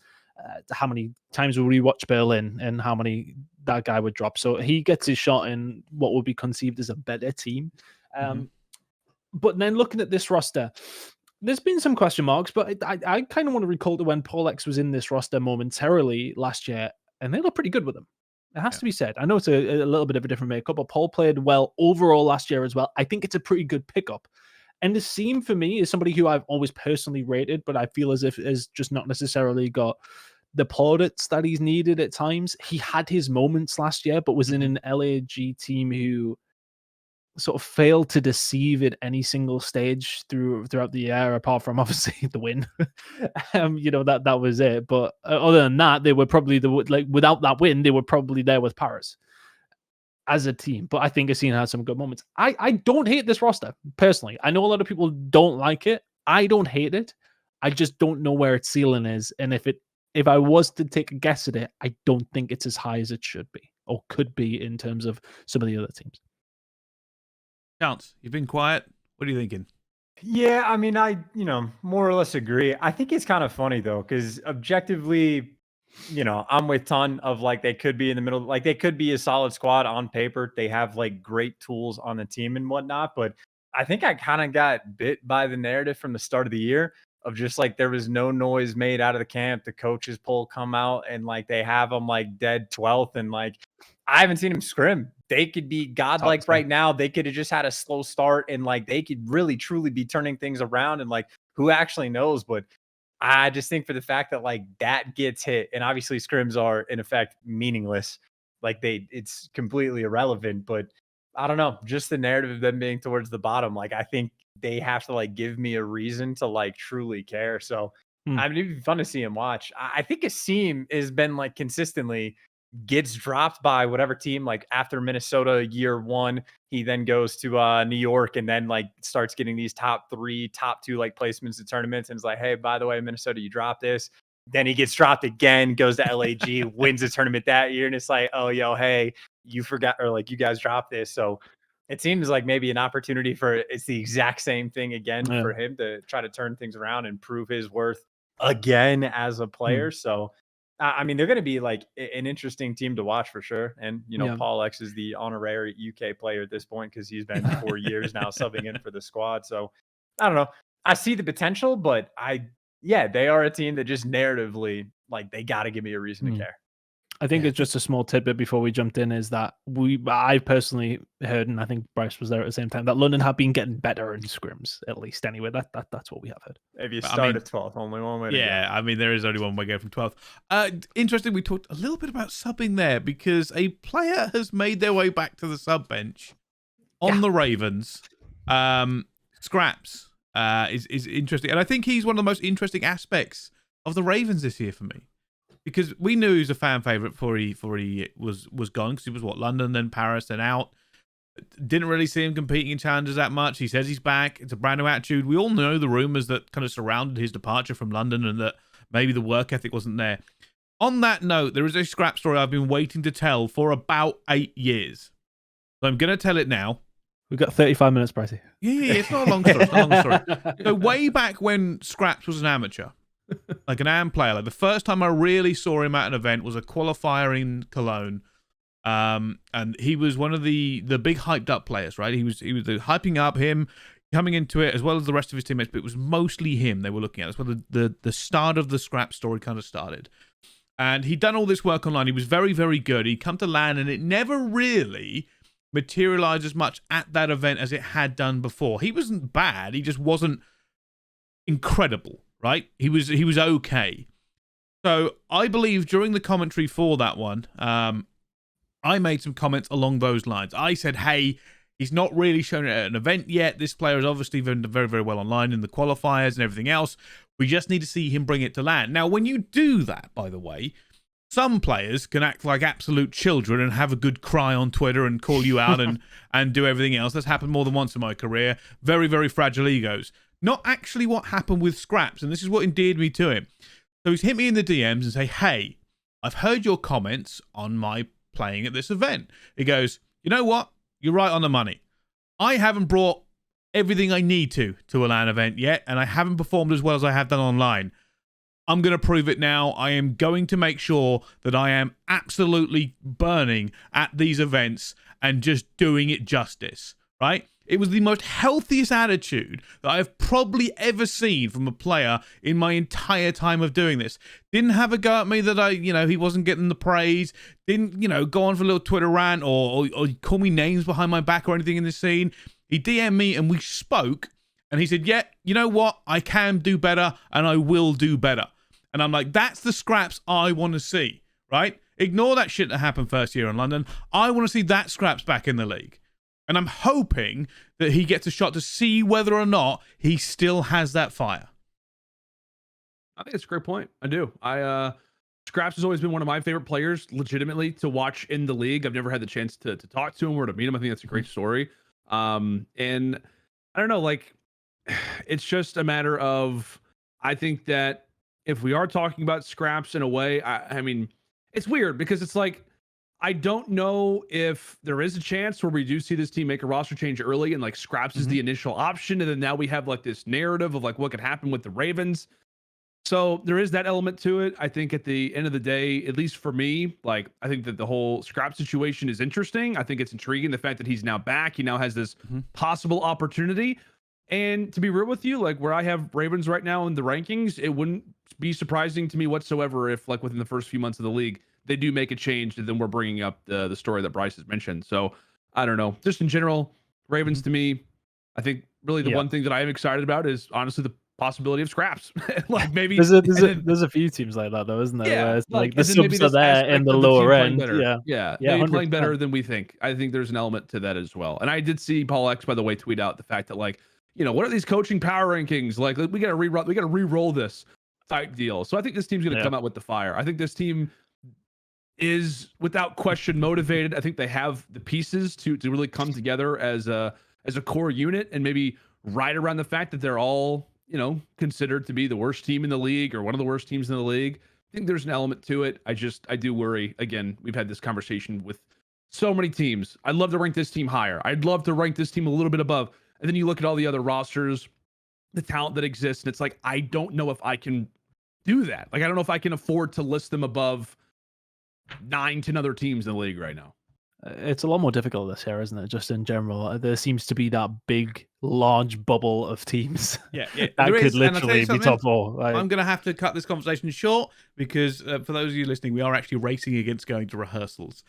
How many times would we watch Berlin and how many that guy would drop? So he gets his shot in what would be conceived as a better team. But then looking at this roster, there's been some question marks, but I kind of want to recall to when Paul X was in this roster momentarily last year, and they look pretty good with him. It has to be said. I know it's a little bit of a different makeup, but Paul played well overall last year as well. I think it's a pretty good pickup. And the Seam for me is somebody who I've always personally rated, but I feel as if has just not necessarily got the plaudits that he's needed at times. He had his moments last year, but was in an LAG team who sort of failed to deceive at any single stage throughout the year, apart from obviously the win. You know, that was it. But other than that, they were probably without that win, they were probably there with Paris as a team. But I think Asina had some good moments. I don't hate this roster personally. I know a lot of people don't like it. I don't hate it. I just don't know where its ceiling is. And if I was to take a guess at it, I don't think it's as high as it should be or could be in terms of some of the other teams. Chance, you've been quiet. What are you thinking? Yeah, I mean, I more or less agree. I think it's kind of funny though, because objectively, I'm with ton of like they could be in the middle, like they could be a solid squad on paper. They have like great tools on the team and whatnot. But I think I kind of got bit by the narrative from the start of the year of just like there was no noise made out of the camp. The coaches poll come out and like they have them like dead 12th, and like I haven't seen them scrim. They could be godlike right now. They could have just had a slow start and like they could really truly be turning things around, and like who actually knows. But I just think for the fact that like that gets hit, and obviously scrims are in effect meaningless. like it's completely irrelevant. But I don't know, just the narrative of them being towards the bottom. Like, I think they have to like give me a reason to like truly care. So I mean, it'd be fun to see him watch. I think Asim has been like consistently gets dropped by whatever team. Like after Minnesota year one, he then goes to New York and then like starts getting these top 3, top 2 like placements in tournaments, and it's like, hey, by the way, Minnesota, you dropped this. Then he gets dropped again, goes to LAG, wins a tournament that year, and it's like, oh, yo, hey, you forgot, or like you guys dropped this. So it seems like maybe an opportunity for it's the exact same thing again for him to try to turn things around and prove his worth again as a player. So I mean, they're going to be like an interesting team to watch for sure. And, you know, Paul X is the honorary UK player at this point because he's been 4 years now subbing in for the squad. So I don't know. I see the potential, but they are a team that just narratively, like, they got to give me a reason to care. I think it's just a small tidbit before we jumped in is that I personally heard, and I think Bryce was there at the same time, that London have been getting better in scrims, at least anyway. That's what we have heard. If you start at 12th, only one way to go. Yeah, I mean, there is only one way to go from 12th. Interesting, we talked a little bit about subbing there because a player has made their way back to the sub bench on the Ravens. Scraps is interesting. And I think he's one of the most interesting aspects of the Ravens this year for me. Because we knew he was a fan favorite before he was gone, because he was London, then Paris, then out. Didn't really see him competing in challenges that much. He says he's back. It's a brand new attitude. We all know the rumors that kind of surrounded his departure from London and that maybe the work ethic wasn't there. On that note, there is a scrap story I've been waiting to tell for about 8 years. So I'm going to tell it now. We've got 35 minutes, Brycey. Yeah, it's not a long story. It's not a long story. So way back when Scraps was an amateur, like an AM player, like the first time I really saw him at an event was a qualifier in Cologne. And he was one of the big hyped up players, right? He was hyping up him coming into it as well as the rest of his teammates, but it was mostly him they were looking at. That's where the start of the Scrap story kind of started. And he'd done all this work online. He was very, very good. He'd come to LAN and it never really materialized as much at that event as it had done before. He wasn't bad. He just wasn't incredible, right? He was okay. So I believe during the commentary for that one, I made some comments along those lines. I said, hey, he's not really shown it at an event yet. This player has obviously been very, very well online in the qualifiers and everything else. We just need to see him bring it to LAN. Now, when you do that, by the way, some players can act like absolute children and have a good cry on Twitter and call you out and do everything else. That's happened more than once in my career. Very, very fragile egos. Not actually what happened with Scraps, and this is what endeared me to him. So he's hit me in the DMs and say, hey, I've heard your comments on my playing at this event. He goes, you know what? You're right on the money. I haven't brought everything I need to a LAN event yet, and I haven't performed as well as I have done online. I'm going to prove it now. I am going to make sure that I am absolutely burning at these events and just doing it justice, right? It was the most healthiest attitude that I have probably ever seen from a player in my entire time of doing this. Didn't have a go at me that he wasn't getting the praise. Didn't, go on for a little Twitter rant or call me names behind my back or anything in this scene. He DM'd me and we spoke and he said, yeah, you know what? I can do better and I will do better. And I'm like, that's the Scraps I want to see, right? Ignore that shit that happened first year in London. I want to see that Scraps back in the league. And I'm hoping that he gets a shot to see whether or not he still has that fire. I think it's a great point. I do. Scraps has always been one of my favorite players, legitimately, to watch in the league. I've never had the chance to talk to him or to meet him. I think that's a great story. And I don't know, like, it's just a matter of, I think that if we are talking about Scraps in a way, I mean, it's weird because it's like, I don't know if there is a chance where we do see this team make a roster change early and like Scraps is the initial option. And then now we have like this narrative of like what could happen with the Ravens. So there is that element to it. I think at the end of the day, at least for me, like I think that the whole Scrap situation is interesting. I think it's intriguing. The fact that he's now back, he now has this possible opportunity. And to be real with you, like where I have Ravens right now in the rankings, it wouldn't be surprising to me whatsoever if like within the first few months of the league, they do make a change, and then we're bringing up the story that Bryce has mentioned. So I don't know. Just in general, Ravens to me, I think really the one thing that I am excited about is honestly possibility of scraps. Like maybe there's a few teams like that though, isn't there? yeah, Where it's like the and then maybe subs are this there in aspect the of the team lower playing end. better. Yeah, Maybe playing 100%. better than we think. I think there's an element to that as well. And I did see Paul X, by the way, tweet out the fact that like, you know, what are these coaching power rankings? Like we gotta re-roll this type deal. So I think this team's gonna come out with the fire. I think this team is without question motivated. I think they have the pieces to really come together as a core unit, and maybe right around the fact that they're all, you know, considered to be the worst team in the league or one of the worst teams in the league. I think there's an element to it. I do worry. Again, we've had this conversation with so many teams. I'd love to rank this team higher. I'd love to rank this team a little bit above. And then you look at all the other rosters, the talent that exists, and it's like, I don't know if I can do that. Like, I don't know if I can afford to list them above 9-10 other teams in the league right now. It's a lot more difficult this year, isn't it? Just in general, there seems to be that big, large bubble of teams. Yeah, that there could is, and I'll tell you literally be something, top four. Like, I'm going to have to cut this conversation short because for those of you listening, we are actually racing against going to rehearsals.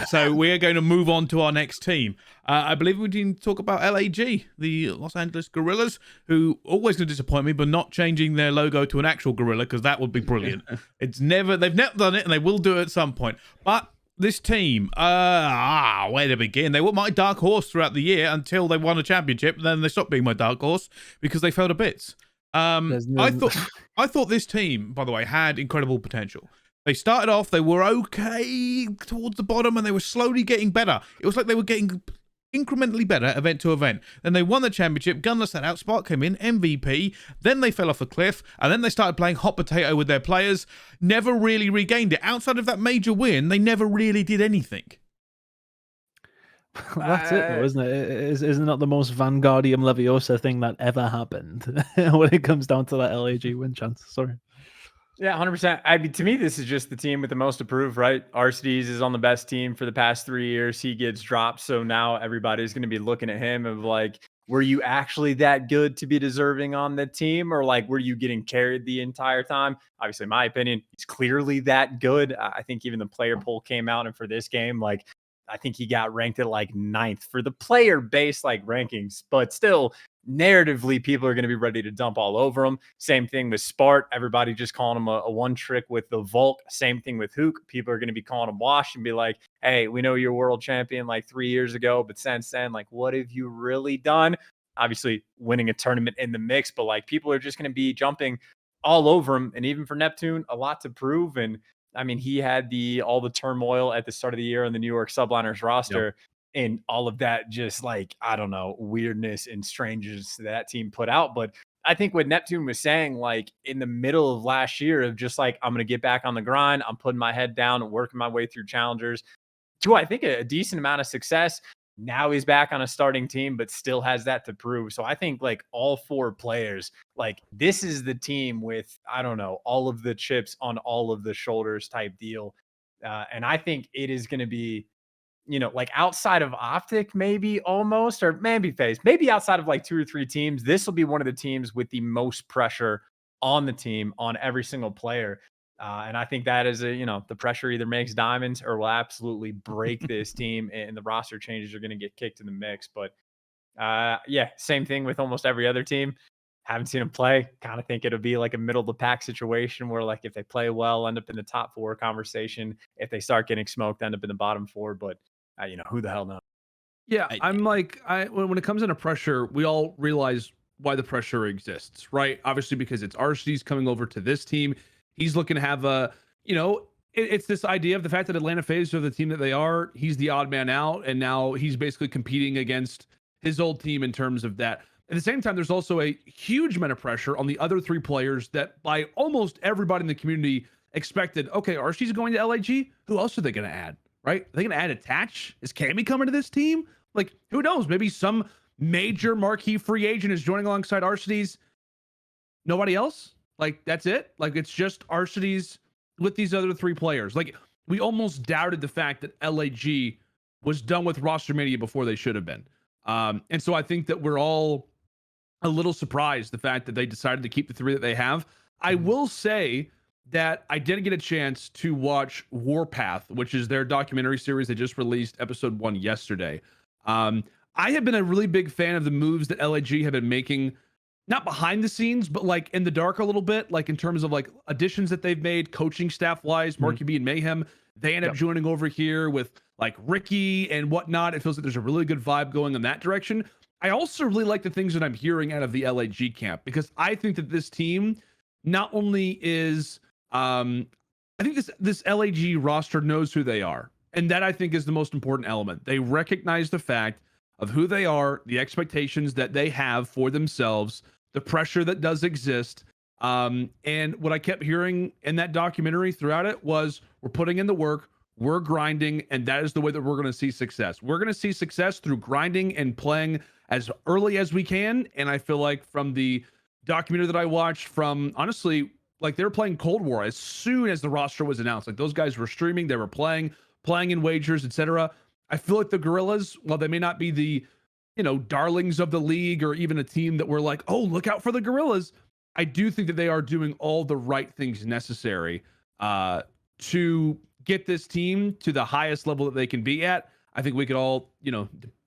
So we are going to move on to our next team. I believe we need to talk about LAG, the Los Angeles Guerrillas, who always going to disappoint me, but not changing their logo to an actual gorilla because that would be brilliant. They've never done it, and they will do it at some point. But this team, where to begin? They were my dark horse throughout the year until they won a championship, and then they stopped being my dark horse because they fell to bits. I thought this team, by the way, had incredible potential. They started off, they were okay towards the bottom, and they were slowly getting better. It was like they were getting incrementally better event to event. Then they won the championship, gunless that out, Spark came in, MVP, then they fell off a cliff, and then they started playing hot potato with their players, never really regained it. Outside of that major win, they never really did anything. That's it though, isn't it? Isn't that the most Vanguardium Leviosa thing that ever happened when it comes down to that LAG win chance? Sorry. Yeah, 100%. I mean, to me, this is just the team with the most to prove, right? Arcides is on the best team for the past 3 years. He gets dropped. So now everybody's going to be looking at him of like, were you actually that good to be deserving on the team? Or like, were you getting carried the entire time? Obviously, in my opinion, he's clearly that good. I think even the player poll came out, and for this game, like, I think he got ranked at like 9th for the player base like rankings, but still narratively, people are going to be ready to dump all over him. Same thing with Spart. Everybody just calling him a one trick with the Volk. Same thing with Hook. People are going to be calling him wash and be like, hey, we know you're world champion like 3 years ago, but since then, like, what have you really done? Obviously winning a tournament in the mix, but like people are just going to be jumping all over him. And even for Neptune, a lot to prove. And I mean, he had all the turmoil at the start of the year on the New York Subliners roster. Yep. And all of that just like, I don't know, weirdness and strangeness that team put out. But I think what Neptune was saying, like in the middle of last year of just like, I'm going to get back on the grind. I'm putting my head down and working my way through challengers to, I think, a decent amount of success. Now he's back on a starting team, but still has that to prove. So I think like all 4 players, like this is the team with, I don't know, all of the chips on all of the shoulders type deal. And I think it is going to be, you know, like outside of Optic, maybe almost, or maybe FaZe, maybe outside of like 2 or 3 teams, this will be one of the teams with the most pressure on the team, on every single player. And I think that is the pressure either makes diamonds or will absolutely break this team, and the roster changes are going to get kicked in the mix. But yeah, same thing with almost every other team. Haven't seen them play. Kind of think it'll be like a middle of the pack situation where like if they play well, end up in the top 4 conversation. If they start getting smoked, end up in the bottom 4. But who the hell knows? Yeah, I'm like, when it comes into pressure, we all realize why the pressure exists, right? Obviously, because it's Arcides coming over to this team. He's looking to have it's this idea of the fact that Atlanta FaZe are the team that they are. He's the odd man out, and now he's basically competing against his old team in terms of that. At the same time, there's also a huge amount of pressure on the other 3 players that by almost everybody in the community expected, okay, Arcides going to LAG? Who else are they going to add, right? Are they going to add Attach? Is Cammy coming to this team? Like, who knows? Maybe some major marquee free agent is joining alongside Arcides. Nobody else? Like, that's it? Like, it's just Arcides with these other 3 players. Like, we almost doubted the fact that LAG was done with roster media before they should have been. And so I think that we're all a little surprised the fact that they decided to keep the 3 that they have. I will say that I didn't get a chance to watch Warpath, which is their documentary series. They just released episode 1 yesterday. I have been a really big fan of the moves that LAG have been making not behind the scenes, but like in the dark a little bit, like in terms of like additions that they've made, coaching staff wise, Marky B and Mayhem, they end up joining over here with like Ricky and whatnot. It feels like there's a really good vibe going in that direction. I also really like the things that I'm hearing out of the LAG camp, because I think that this team not only is, I think this LAG roster knows who they are. And that I think is the most important element. They recognize the fact of who they are, the expectations that they have for themselves, the pressure that does exist. And what I kept hearing in that documentary throughout it was, we're putting in the work, we're grinding, and that is the way that we're going to see success. We're going to see success through grinding and playing as early as we can. And I feel like from the documentary that I watched, from honestly, like they were playing Cold War as soon as the roster was announced. Like those guys were streaming, they were playing in wagers, etc. I feel like the Guerrillas, while they may not be the, darlings of the league or even a team that we're like, oh, look out for the Guerrillas, I do think that they are doing all the right things necessary to get this team to the highest level that they can be at. I think we could all,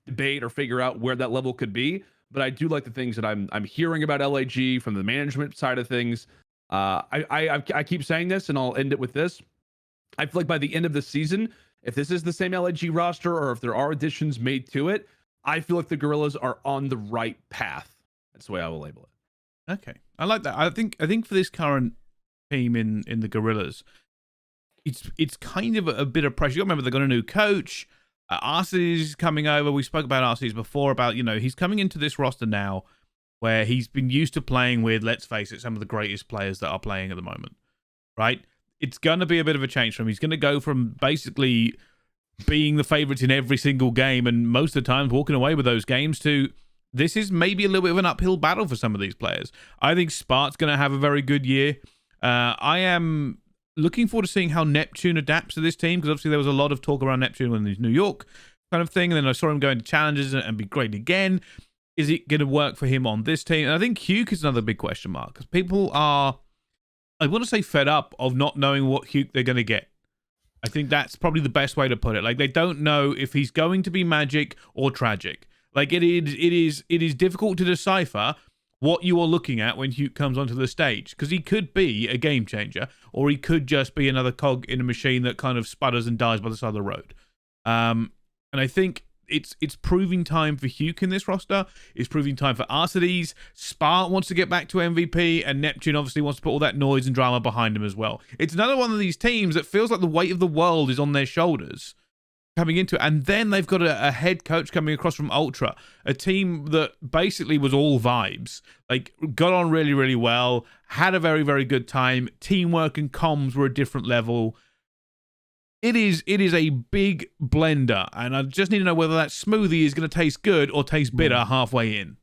debate or figure out where that level could be. But I do like the things that I'm hearing about LAG from the management side of things. I keep saying this, and I'll end it with this. I feel like by the end of the season, if this is the same LAG roster or if there are additions made to it, I feel like the Guerrillas are on the right path. That's the way I will label it. Okay, I like that. I think for this current team in the Guerrillas, it's kind of a bit of pressure. You got to remember they got a new coach. Arcee's coming over. We spoke about Arcee's before, about he's coming into this roster now where he's been used to playing with, let's face it, some of the greatest players that are playing at the moment, right? It's going to be a bit of a change for him. He's going to go from basically being the favorites in every single game and most of the time walking away with those games to this is maybe a little bit of an uphill battle for some of these players. I think Spart's going to have a very good year. I am looking forward to seeing how Neptune adapts to this team, because obviously there was a lot of talk around Neptune when he's New York kind of thing, and then I saw him go into challenges and be great again. Is it going to work for him on this team? And I think Huke is another big question mark, because people are, I want to say, fed up of not knowing what Huke they're going to get. I think that's probably the best way to put it. Like, they don't know if he's going to be magic or tragic. Like, it is difficult to decipher what you are looking at when Huke comes onto the stage, because he could be a game changer, or he could just be another cog in a machine that kind of sputters and dies by the side of the road. And I think it's proving time for Huke in this roster. It's proving time for Arcees. Spart wants to get back to MVP, and Neptune obviously wants to put all that noise and drama behind him as well. It's another one of these teams that feels like the weight of the world is on their shoulders coming into it. And then they've got a head coach coming across from Ultra, a team that basically was all vibes, like got on really, really well, had a very, very good time. Teamwork and comms were a different level. It is a big blender, and I just need to know whether that smoothie is going to taste good or taste bitter halfway in.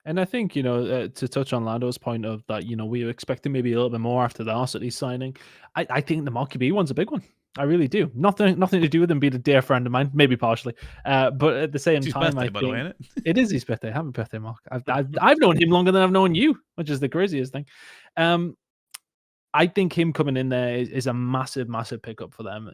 And I think, to touch on Lando's point of that, we were expecting maybe a little bit more after the Arcity signing. I think the Marky B one's a big one. I really do. Nothing to do with him being a dear friend of mine, maybe partially. But at the same It's his time, birthday, by the way, isn't it? It is his birthday. Happy birthday, Mark. I've known him longer than I've known you, which is the craziest thing. I think him coming in there is a massive, massive pickup for them.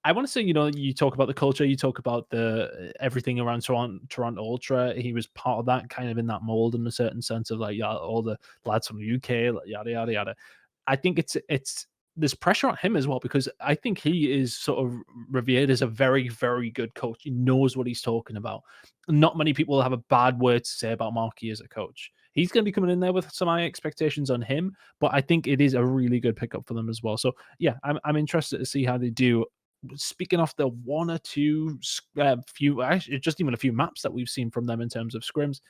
I want to say, you talk about the culture, you talk about the everything around Toronto Ultra. He was part of that, kind of in that mold in a certain sense of like, all the lads from the UK, yada yada yada. I think it's there's pressure on him as well, because I think he is sort of revered as a very, very good coach. He knows what he's talking about. Not many people have a bad word to say about Marky as a coach. He's going to be coming in there with some high expectations on him, but I think it is a really good pickup for them as well. So yeah, I'm interested to see how they do. Speaking of the one or two few, actually just even a few maps that we've seen from them in terms of scrims,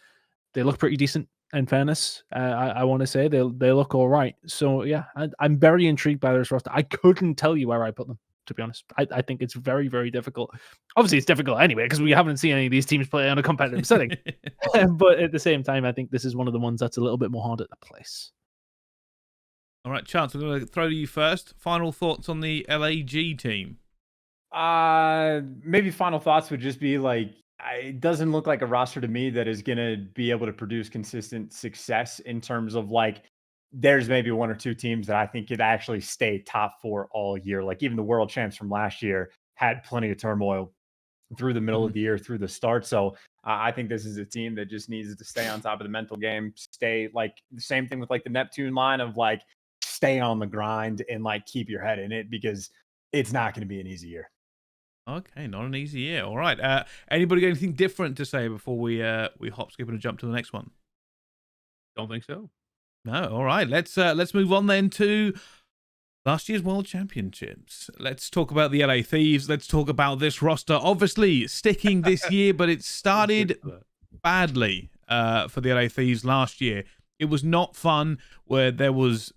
they look pretty decent. In fairness, I want to say they look all right. So yeah, I'm very intrigued by this roster. I couldn't tell you where I put them, to be honest. I think it's very, very difficult. Obviously, it's difficult anyway, because we haven't seen any of these teams play on a competitive setting. But at the same time, I think this is one of the ones that's a little bit more harder to place. All right, Chance, I'm going to throw to you first. Final thoughts on the LAG team? Maybe final thoughts would just be like, it doesn't look like a roster to me that is going to be able to produce consistent success in terms of like, there's maybe one or two teams that I think could actually stay top four all year. Like even the world champs from last year had plenty of turmoil through the middle of the year, through the start. So I think this is a team that just needs to stay on top of the mental game, stay like the same thing with like the Neptune line of like stay on the grind and like keep your head in it, because it's not going to be an easy year. Okay, not an easy year. All right. Anybody got anything different to say before we hop, skip, and jump to the next one? Don't think so. No. All right. Let's move on then to last year's World Championships. Let's talk about the LA Thieves. Let's talk about this roster. Obviously sticking this year, but it started badly for the LA Thieves last year. It was not fun, where there was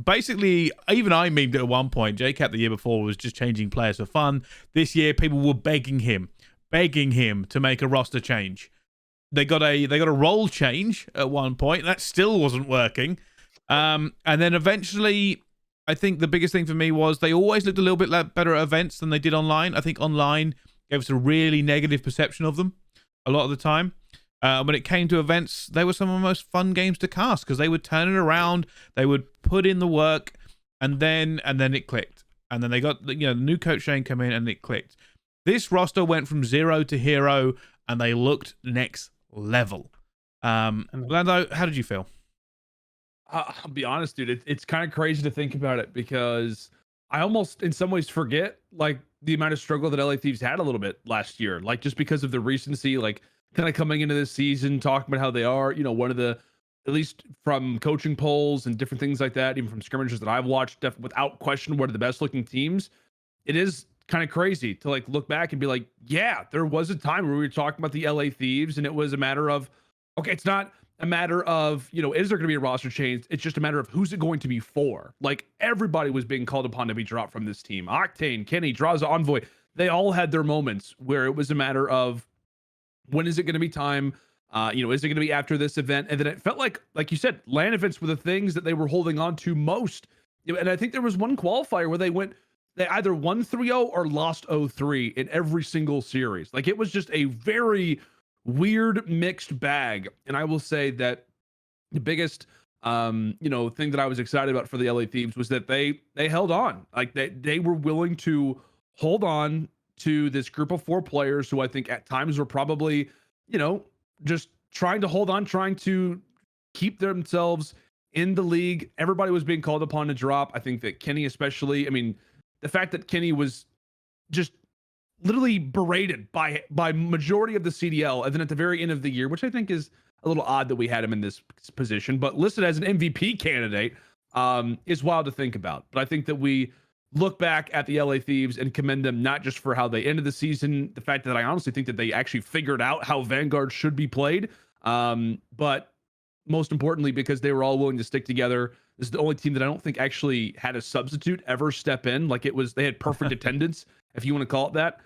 basically, even I memed it at one point. JCat the year before was just changing players for fun. This year, people were begging him to make a roster change. They got a role change at one point. That still wasn't working. And then eventually, I think the biggest thing for me was they always looked a little bit better at events than they did online. I think online gave us a really negative perception of them a lot of the time. When it came to events, they were some of the most fun games to cast because they would turn it around, they would put in the work, and then it clicked. And then they got the new coach Shane come in, and it clicked. This roster went from 0 to hero, and they looked next level. Lando, how did you feel? I'll be honest, dude. It's kind of crazy to think about it, because I almost, in some ways, forget like the amount of struggle that LA Thieves had a little bit last year, like just because of the recency, like kind of coming into this season, talking about how they are, one of the, at least from coaching polls and different things like that, even from scrimmages that I've watched, without question, one of the best looking teams. It is kind of crazy to like look back and be like, yeah, there was a time where we were talking about the LA Thieves, and it was a matter of, okay, it's not a matter of, is there going to be a roster change? It's just a matter of who's it going to be for. Like, everybody was being called upon to be dropped from this team. Octane, Kenny, Draza, Envoy, they all had their moments where it was a matter of, when is it going to be time? Is it going to be after this event? And then it felt like you said, LAN events were the things that they were holding on to most. And I think there was one qualifier where they either won 3-0 or lost 0-3 in every single series. Like, it was just a very weird mixed bag. And I will say that the biggest thing that I was excited about for the LA Thieves was that they held on. Like, they were willing to hold on to this group of 4 players who I think at times were probably, just trying to hold on, trying to keep themselves in the league. Everybody was being called upon to drop. I think that Kenny especially, the fact that Kenny was just literally berated by majority of the CDL, and then at the very end of the year, which I think is a little odd that we had him in this position, but listed as an MVP candidate, is wild to think about. But I think that we look back at the LA Thieves and commend them, not just for how they ended the season, the fact that I honestly think that they actually figured out how Vanguard should be played, but most importantly, because they were all willing to stick together. This is the only team that I don't think actually had a substitute ever step in. Like, they had perfect attendance, if you want to call it that.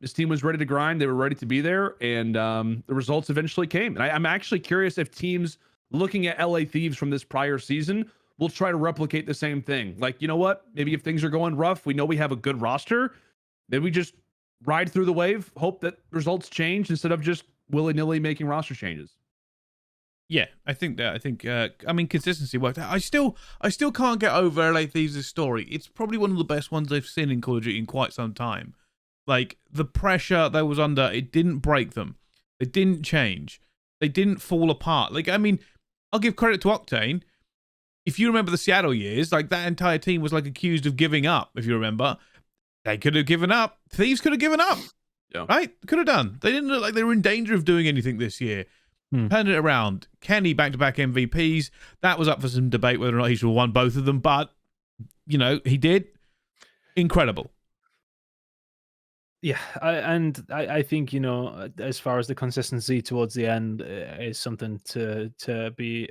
This team was ready to grind. They were ready to be there, and the results eventually came. And I'm actually curious if teams looking at LA Thieves from this prior season will try to replicate the same thing. Like, you know what? Maybe if things are going rough, we know we have a good roster. Maybe we just ride through the wave, hope that results change instead of just willy-nilly making roster changes. Yeah, I think consistency worked out. I still can't get over LA Thieves' story. It's probably one of the best ones I've seen in Call of Duty in quite some time. Like, the pressure they was under, it didn't break them. It didn't change. They didn't fall apart. Like, I'll give credit to Octane. If you remember the Seattle years, like, that entire team was like accused of giving up, if you remember. They could have given up. Thieves could have given up. Yeah. Right? Could have done. They didn't look like they were in danger of doing anything this year. Turned it around. Kenny back-to-back MVPs. That was up for some debate whether or not he should have won both of them, but, he did. Incredible. Yeah, I think, as far as the consistency towards the end is something to be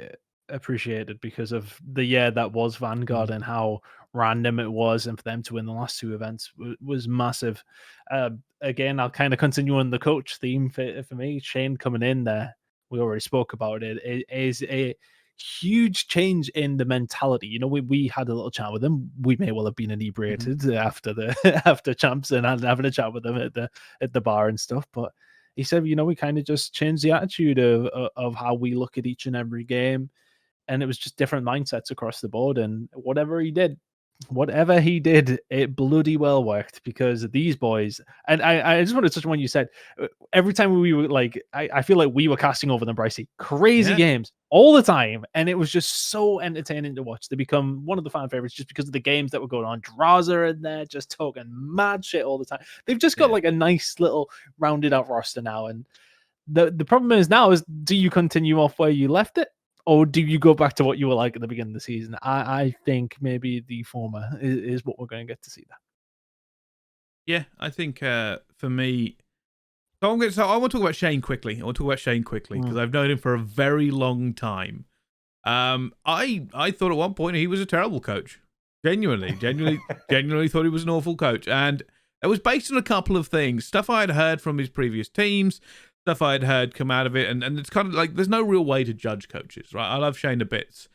appreciated, because of the year that was Vanguard and how random it was, and for them to win the last 2 events was massive. Again, I'll kind of continue on the coach theme for me. Shane coming in there, we already spoke about it. It is a huge change in the mentality. We had a little chat with him. We may well have been inebriated after champs and having a chat with him at the bar and stuff. But he said, we kind of just changed the attitude of how we look at each and every game, and it was just different mindsets across the board. And whatever he did, whatever he did, it bloody well worked, because these boys, and I just want to touch on what you said. Every time we were like, I feel like we were casting over them, Brycey. Crazy Yeah. games all the time. And it was just so entertaining to watch. They become one of the fan favorites just because of the games that were going on. Draws are in there just talking mad shit all the time. They've just got Yeah. like a nice little rounded out roster now. And the problem is now is, do you continue off where you left it? Or do you go back to what you were like at the beginning of the season? I think maybe the former is what we're going to get to see there. Yeah, I think for me, so I want to talk about Shane quickly. Because I've known him for a very long time. I thought at one point he was a terrible coach. Genuinely thought he was an awful coach, and it was based on a couple of things, stuff I had heard from his previous teams, stuff I had heard come out of it, and it's kind of like there's no real way to judge coaches, right? I love Shane to bits.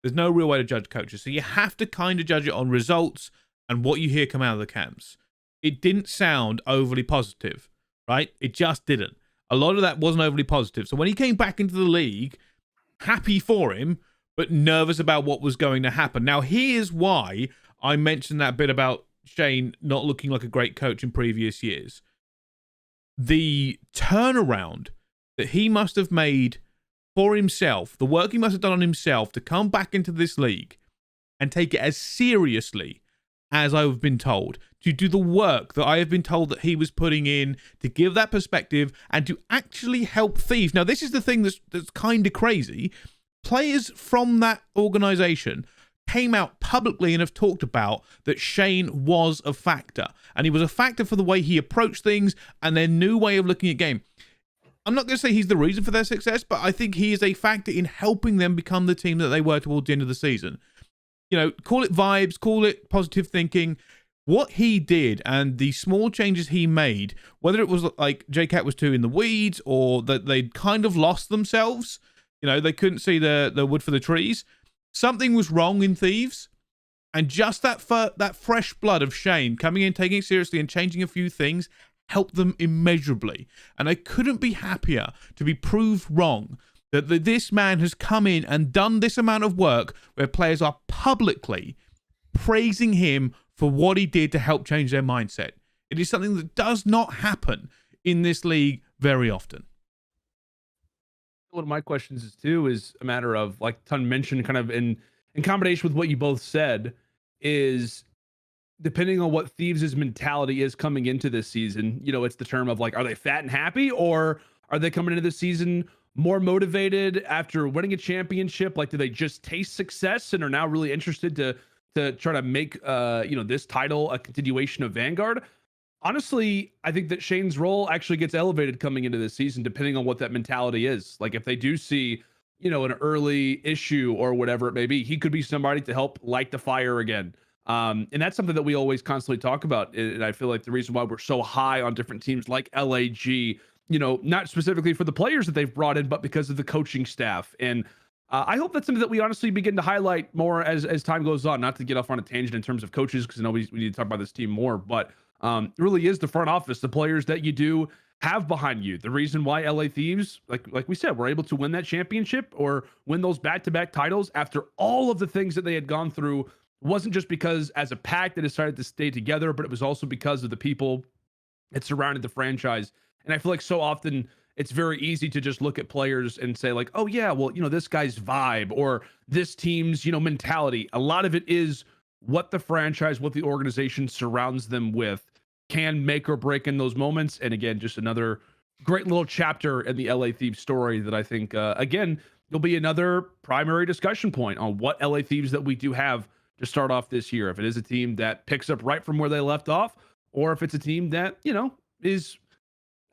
There's no real way to judge coaches, so you have to kind of judge it on results and what you hear come out of the camps. It didn't sound overly positive, right? It just didn't. A lot of that wasn't overly positive. So when he came back into the league, happy for him, but nervous about what was going to happen. Now, here's why I mentioned that bit about Shane not looking like a great coach in previous years. The turnaround that he must have made for himself, the work he must have done on himself to come back into this league and take it as seriously as I've been told, to do the work that I have been told that he was putting in, to give that perspective and to actually help Thieves. Now, this is the thing that's kind of crazy. Players from that organization came out publicly and have talked about that Shane was a factor, and he was a factor for the way he approached things and their new way of looking at game. I'm not going to say he's the reason for their success, but I think he is a factor in helping them become the team that they were towards the end of the season. You know, call it vibes, call it positive thinking. What he did and the small changes he made, whether it was like JCat was too in the weeds or that they'd kind of lost themselves, you know, they couldn't see the wood for the trees. Something was wrong in Thieves, and just that fresh blood of Shane coming in, taking it seriously, and changing a few things helped them immeasurably. And I couldn't be happier to be proved wrong that this man has come in and done this amount of work where players are publicly praising him for what he did to help change their mindset. It is something that does not happen in this league very often. One of my questions is too is a matter of, like Ton mentioned, kind of in combination with what you both said, is depending on what Thieves' mentality is coming into this season, you know, it's the term of like, are they fat and happy, or are they coming into the season more motivated after winning a championship? Like, do they just taste success and are now really interested to try to make this title a continuation of Vanguard? Honestly, I think that Shane's role actually gets elevated coming into this season, depending on what that mentality is. Like, if they do see, you know, an early issue or whatever it may be, he could be somebody to help light the fire again. And that's something that we always constantly talk about. And I feel like the reason why we're so high on different teams like LAG, you know, not specifically for the players that they've brought in, but because of the coaching staff. And I hope that's something that we honestly begin to highlight more as time goes on, not to get off on a tangent in terms of coaches, because I know we need to talk about this team more, but it really is the front office, the players that you do have behind you. The reason why LA Thieves, like we said, were able to win that championship or win those back-to-back titles after all of the things that they had gone through wasn't just because as a pack they decided to stay together, but it was also because of the people that surrounded the franchise. And I feel like so often it's very easy to just look at players and say like, oh yeah, well, you know, this guy's vibe or this team's, you know, mentality. A lot of it is what the franchise, what the organization surrounds them with can make or break in those moments. And again, just another great little chapter in the LA Thieves story that I think, again, there'll be another primary discussion point on what LA Thieves that we do have to start off this year. If it is a team that picks up right from where they left off, or if it's a team that, you know, is,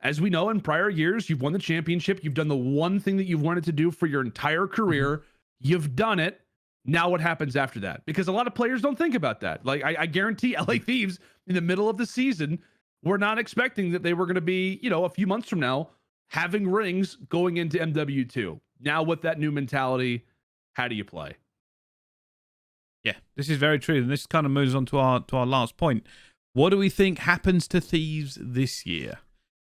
as we know in prior years, you've won the championship. You've done the one thing that you've wanted to do for your entire career. You've done it. Now what happens after that? Because a lot of players don't think about that. Like I guarantee LA Thieves in the middle of the season were not expecting that they were going to be, you know, a few months from now having rings going into MW2. Now with that new mentality, how do you play? Yeah, this is very true. And this kind of moves on to our last point. What do we think happens to Thieves this year?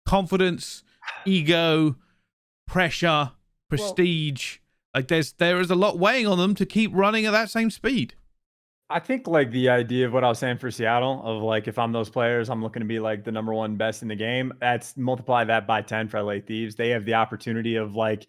Confidence, ego, pressure, prestige. Like there is a lot weighing on them to keep running at that same speed. I think like the idea of what I was saying for Seattle of like if I'm those players, I'm looking to be like the number one best in the game. That's multiply that by 10 for LA Thieves. They have the opportunity of like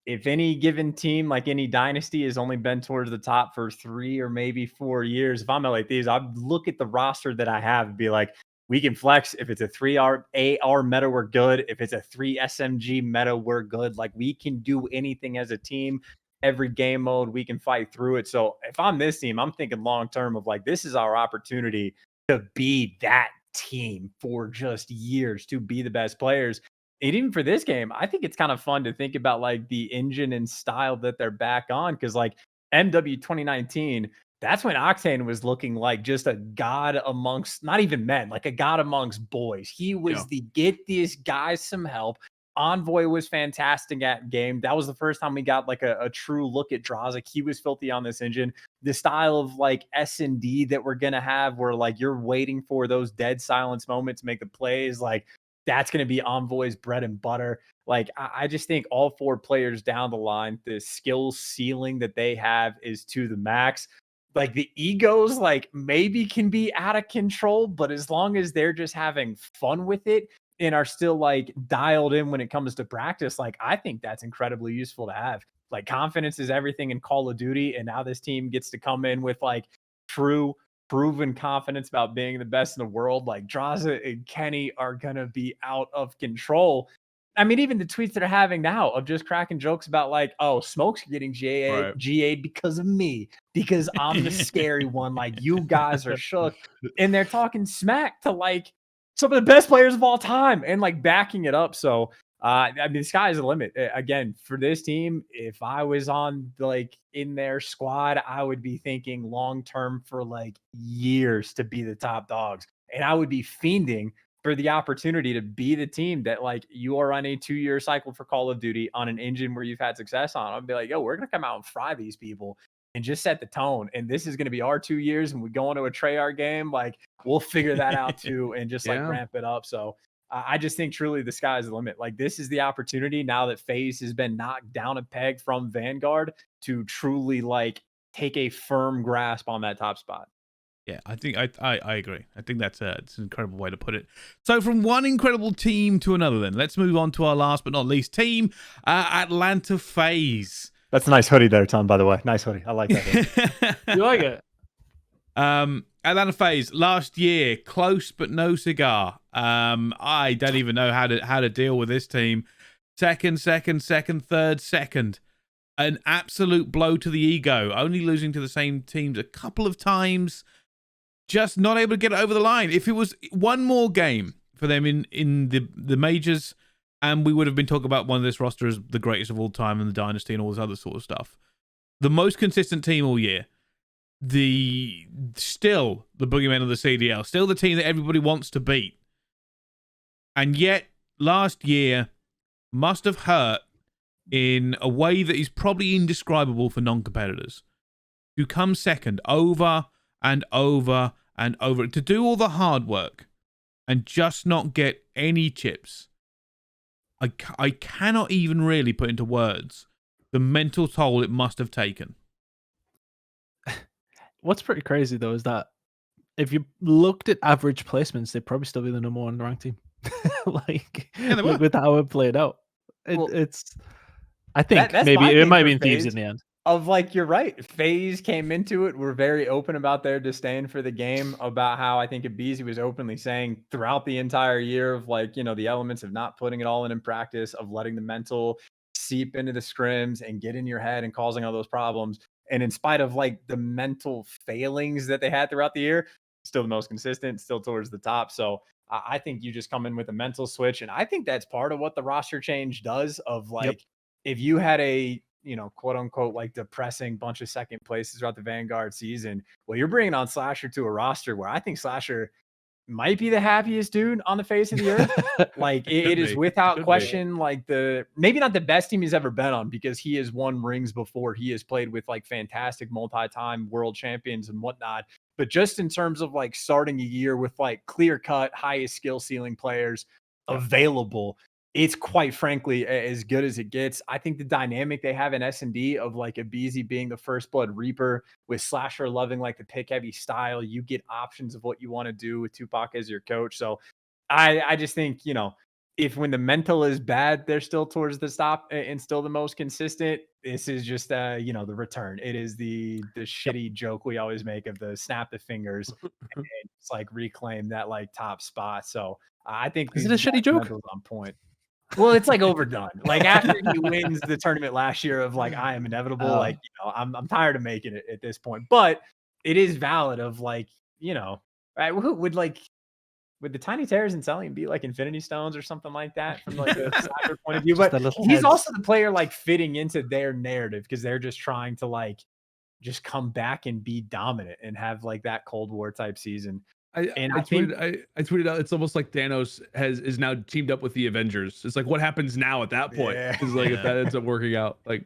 if any given team, like any dynasty, has only been towards the top for 3 or maybe 4 years. If I'm LA Thieves, I'd look at the roster that I have and be like, we can flex. If it's a 3 AR meta, we're good. If it's a 3 SMG meta, we're good. Like we can do anything as a team. Every game mode, we can fight through it. So if I'm this team, I'm thinking long term of like, this is our opportunity to be that team for just years, to be the best players. And even for this game, I think it's kind of fun to think about like the engine and style that they're back on. Cause like MW 2019, that's when Octane was looking like just a god amongst not even men, like a god amongst boys. He was the get these guys some help. Envoy was fantastic at game. That was the first time we got like a true look at Drazik. He was filthy on this engine. The style of like S&D that we're going to have where like you're waiting for those dead silence moments to make the plays. Like that's going to be Envoy's bread and butter. Like I just think all four players down the line, the skill ceiling that they have is to the max. Like the egos, like maybe can be out of control, but as long as they're just having fun with it and are still like dialed in when it comes to practice, like I think that's incredibly useful to have. Like confidence is everything in Call of Duty, and now this team gets to come in with like true proven confidence about being the best in the world. Like Draza and Kenny are gonna be out of control. I mean, even the tweets that are having now of just cracking jokes about like, oh, Smoke's getting GA'd because of me, because I'm the scary one. Like you guys are shook. And they're talking smack to like some of the best players of all time and like backing it up. So I mean, the sky is the limit. Again, for this team, if I was on like in their squad, I would be thinking long term for like years to be the top dogs. And I would be fiending for the opportunity to be the team that like you are on a 2-year cycle for Call of Duty on an engine where you've had success on. I'd be like, yo, we're going to come out and fry these people and just set the tone. And this is going to be our 2 years and we go into a Treyarch game. Like we'll figure that out too and just like ramp it up. So I just think truly the sky is the limit. Like this is the opportunity now that FaZe has been knocked down a peg from Vanguard to truly like take a firm grasp on that top spot. Yeah, I think I agree. I think it's an incredible way to put it. So from one incredible team to another, then let's move on to our last but not least team, Atlanta FaZe. That's a nice hoodie there, Tom. By the way, nice hoodie. I like that. You like it? Atlanta FaZe last year, close but no cigar. I don't even know how to deal with this team. Second, third, second. An absolute blow to the ego. Only losing to the same teams a couple of times. Just not able to get it over the line. If it was one more game for them in the majors, and we would have been talking about one of this roster as the greatest of all time in the dynasty and all this other sort of stuff. The most consistent team all year. Still the boogeyman of the CDL. Still the team that everybody wants to beat. And yet, last year must have hurt in a way that is probably indescribable for non-competitors. To come second over and over and over, to do all the hard work and just not get any chips. I cannot even really put into words the mental toll it must have taken. What's pretty crazy though is that if you looked at average placements, they'd probably still be the number one ranked team. Like with how it played out. It's I think maybe it might have been Thieves in the end. Of like, you're right. FaZe came into it. We're very open about their disdain for the game, about how I think Abizi was openly saying throughout the entire year of like, you know, the elements of not putting it all in practice, of letting the mental seep into the scrims and get in your head and causing all those problems. And in spite of like the mental failings that they had throughout the year, still the most consistent, still towards the top. So I think you just come in with a mental switch. And I think that's part of what the roster change does of like, if you had a, you know, quote unquote, like depressing bunch of second places throughout the Vanguard season, well, you're bringing on Slasher to a roster where I think Slasher might be the happiest dude on the face of the earth. Like it is without question, like maybe not the best team he's ever been on, because he has won rings before. He has played with like fantastic multi-time world champions and whatnot. But just in terms of like starting a year with like clear cut, highest skill ceiling players available, it's quite frankly as good as it gets. I think the dynamic they have in S&D of like Abizi being the first blood reaper with Slasher loving like the pick heavy style, you get options of what you want to do with Tupac as your coach. So I just think, you know, if when the mental is bad, they're still towards the stop and still the most consistent. This is just you know, the return. It is the shitty joke we always make of the snap the fingers and it's like reclaim that like top spot. So I think Is it these a shitty joke? fundamentals on point. Well, it's like overdone. Like after he wins the tournament last year of like I am inevitable. Like, you know, I'm tired of making it at this point. But it is valid of like, you know, right? Would the Tiny Terrors and Selling be like Infinity Stones or something like that from like a soccer point of view? Just But the little he's heads. also the player like fitting into their narrative because they're just trying to like just come back and be dominant and have like that Cold War type season. I think tweeted out. It's almost like Thanos is now teamed up with the Avengers. It's like what happens now at that point? Yeah. Is like if that ends up working out, like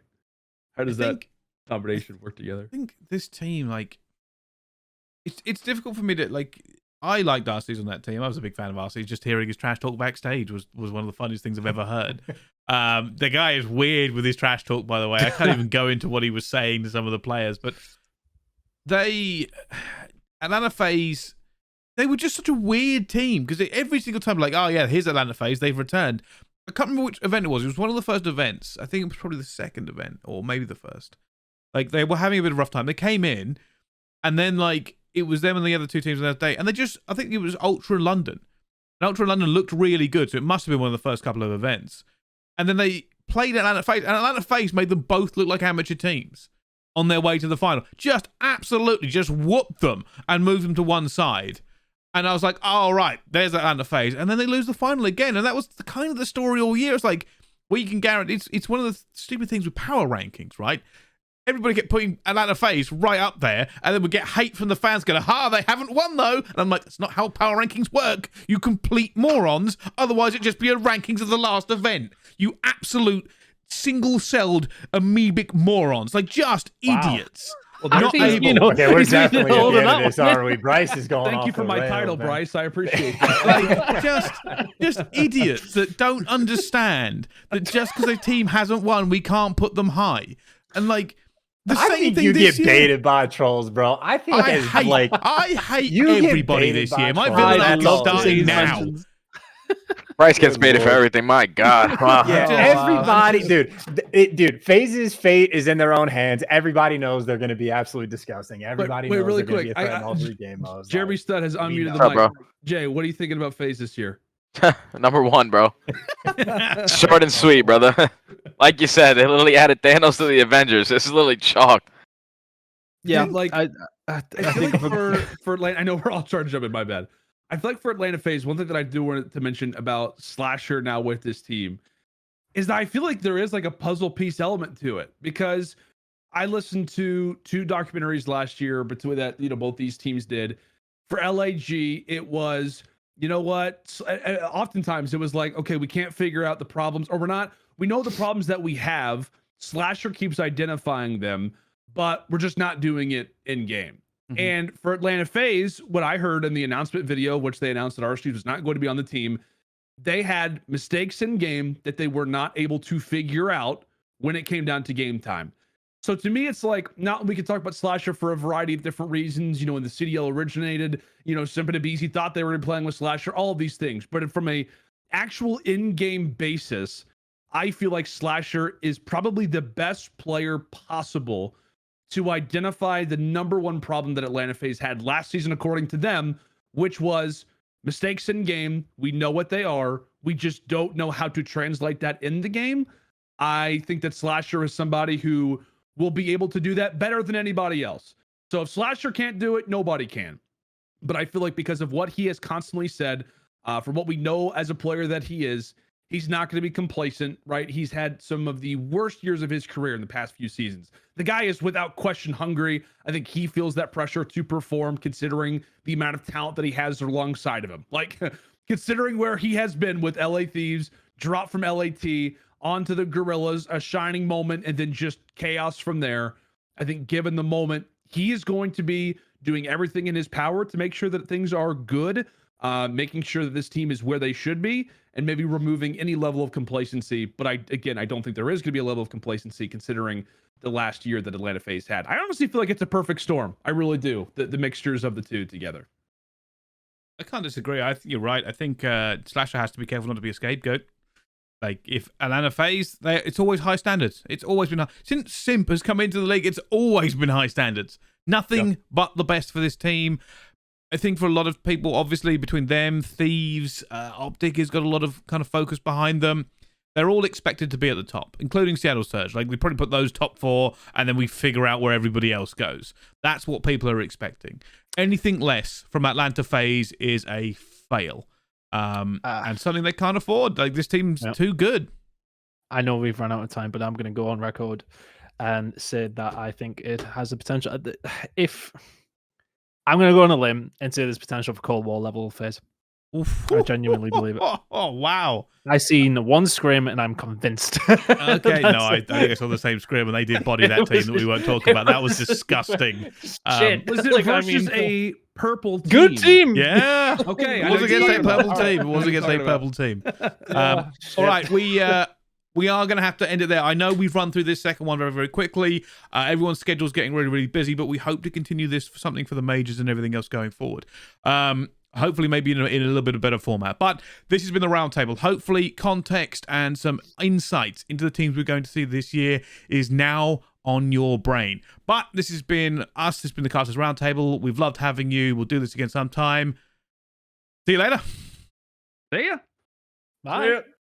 how does that think- combination work together? I think this team, like, it's difficult for me to like. I like Darcy's on that team. I was a big fan of Darcy's. Just hearing his trash talk backstage was one of the funniest things I've ever heard. The guy is weird with his trash talk, by the way. I can't even go into what he was saying to some of the players, but Atlanta FaZe, they were just such a weird team because every single time, like, oh yeah, here's Atlanta FaZe, they've returned. I can't remember which event it was. It was one of the first events. I think it was probably the second event or maybe the first. Like, they were having a bit of a rough time. They came in, and then like it was them and the other two teams on that day, and I think it was Ultra London. And Ultra London looked really good, so it must have been one of the first couple of events. And then they played Atlanta FaZe, and Atlanta FaZe made them both look like amateur teams on their way to the final. Just absolutely just whooped them and moved them to one side. And I was like, oh, right, there's Atlanta FaZe. And then they lose the final again. And that was kind of the story all year. It's like, well, you can guarantee, it's one of the stupid things with power rankings, right? Everybody kept putting Atlanta FaZe right up there, and then we get hate from the fans going, they haven't won though. And I'm like, that's not how power rankings work, you complete morons. Otherwise it'd just be a rankings of the last event. You absolute single-celled amoebic morons. Like, just idiots. Well, Not there's able. you know, okay, we're he's really definitely at the holding end of up. this, are we? Bryce is going Thank you off for the my rails, title, man. Bryce. I appreciate that. Like, just idiots that don't understand that just because a team hasn't won, we can't put them high. And like, the I same think thing you this get year. baited by trolls, bro. I think I as, hate, like I hate you get everybody baited this by year. My trolls. villain I arc is love starting these now. mentions. Bryce gets Good baited for Lord. everything. My God. Wow. Yeah, Just- everybody, dude, FaZe's fate is in their own hands. Everybody knows they're going to be absolutely disgusting. Everybody wait, knows really they're going to be quick, a threat in all three game modes. Jeremy Like, Stud has unmuted know. the What's mic. up, Jay, what are you thinking about FaZe this year? Number one, bro. Short and sweet, brother. Like you said, they literally added Thanos to the Avengers. This is literally chalk. Yeah, Dude, like I I feel think like for Atlanta, I know we're all trying to jump in. My bad. I feel like for Atlanta FaZe, one thing that I do want to mention about Slasher now with this team is that I feel like there is like a puzzle piece element to it because I listened to 2 documentaries last year between that, you know, both these teams did. For LAG, it was, you know what? Oftentimes it was like, okay, we can't figure out the problems, or we know the problems that we have. Slasher keeps identifying them, but we're just not doing it in game. Mhm. And for Atlanta FaZe, what I heard in the announcement video, which they announced that RSG was not going to be on the team, they had mistakes in game that they were not able to figure out when it came down to game time. So to me, it's like, now we could talk about Slasher for a variety of different reasons. You know, when the CDL originated, you know, Simp and Abizi thought they were playing with Slasher, all of these things. But from a actual in-game basis, I feel like Slasher is probably the best player possible to identify the number one problem that Atlanta FaZe had last season, according to them, which was mistakes in game. We know what they are. We just don't know how to translate that in the game. I think that Slasher is somebody who will be able to do that better than anybody else. So if Slasher can't do it, nobody can. But I feel like because of what he has constantly said, from what we know as a player that he is, he's not going to be complacent, right? He's had some of the worst years of his career in the past few seasons. The guy is without question hungry. I think he feels that pressure to perform considering the amount of talent that he has alongside of him. Like, considering where he has been with LA Thieves, dropped from LAT onto the Guerrillas, a shining moment, and then just chaos from there. I think given the moment, he is going to be doing everything in his power to make sure that things are good. making sure that this team is where they should be, and maybe removing any level of complacency. But I don't think there is going to be a level of complacency considering the last year that Atlanta FaZe had. I honestly feel like it's a perfect storm. I really do. The mixtures of the two together. I can't disagree. I think you're right. I think Slasher has to be careful not to be a scapegoat. Like, if Atlanta FaZe, it's always high standards. It's always been high. Since Simp has come into the league, it's always been high standards. Nothing but the best for this team. I think for a lot of people, obviously, between them, Thieves, Optic has got a lot of kind of focus behind them. They're all expected to be at the top, including Seattle Surge. Like, we probably put those top 4, and then we figure out where everybody else goes. That's what people are expecting. Anything less from Atlanta FaZe is a fail. And something they can't afford. Like, this team's too good. I know we've run out of time, but I'm going to go on record and say that I think it has the potential. If I'm going to go on a limb and say there's potential for Cold War level FaZe. Oof. I genuinely believe it. Oh, wow. I seen one scrim and I'm convinced. Okay, no, I think I saw the same scrim and they did body that team that we weren't talking about. That was disgusting. Shit. Was it versus a purple team? Good team. Yeah. Okay. It was against a purple team. It was against a purple team. All right, we are going to have to end it there. I know we've run through this second one very, very quickly. Everyone's schedule's getting really, really busy, but we hope to continue this for something for the majors and everything else going forward. Hopefully maybe in a little bit of better format. But this has been the Roundtable. Hopefully context and some insights into the teams we're going to see this year is now on your brain. But this has been us. This has been the Casters Roundtable. We've loved having you. We'll do this again sometime. See you later. See ya. Bye.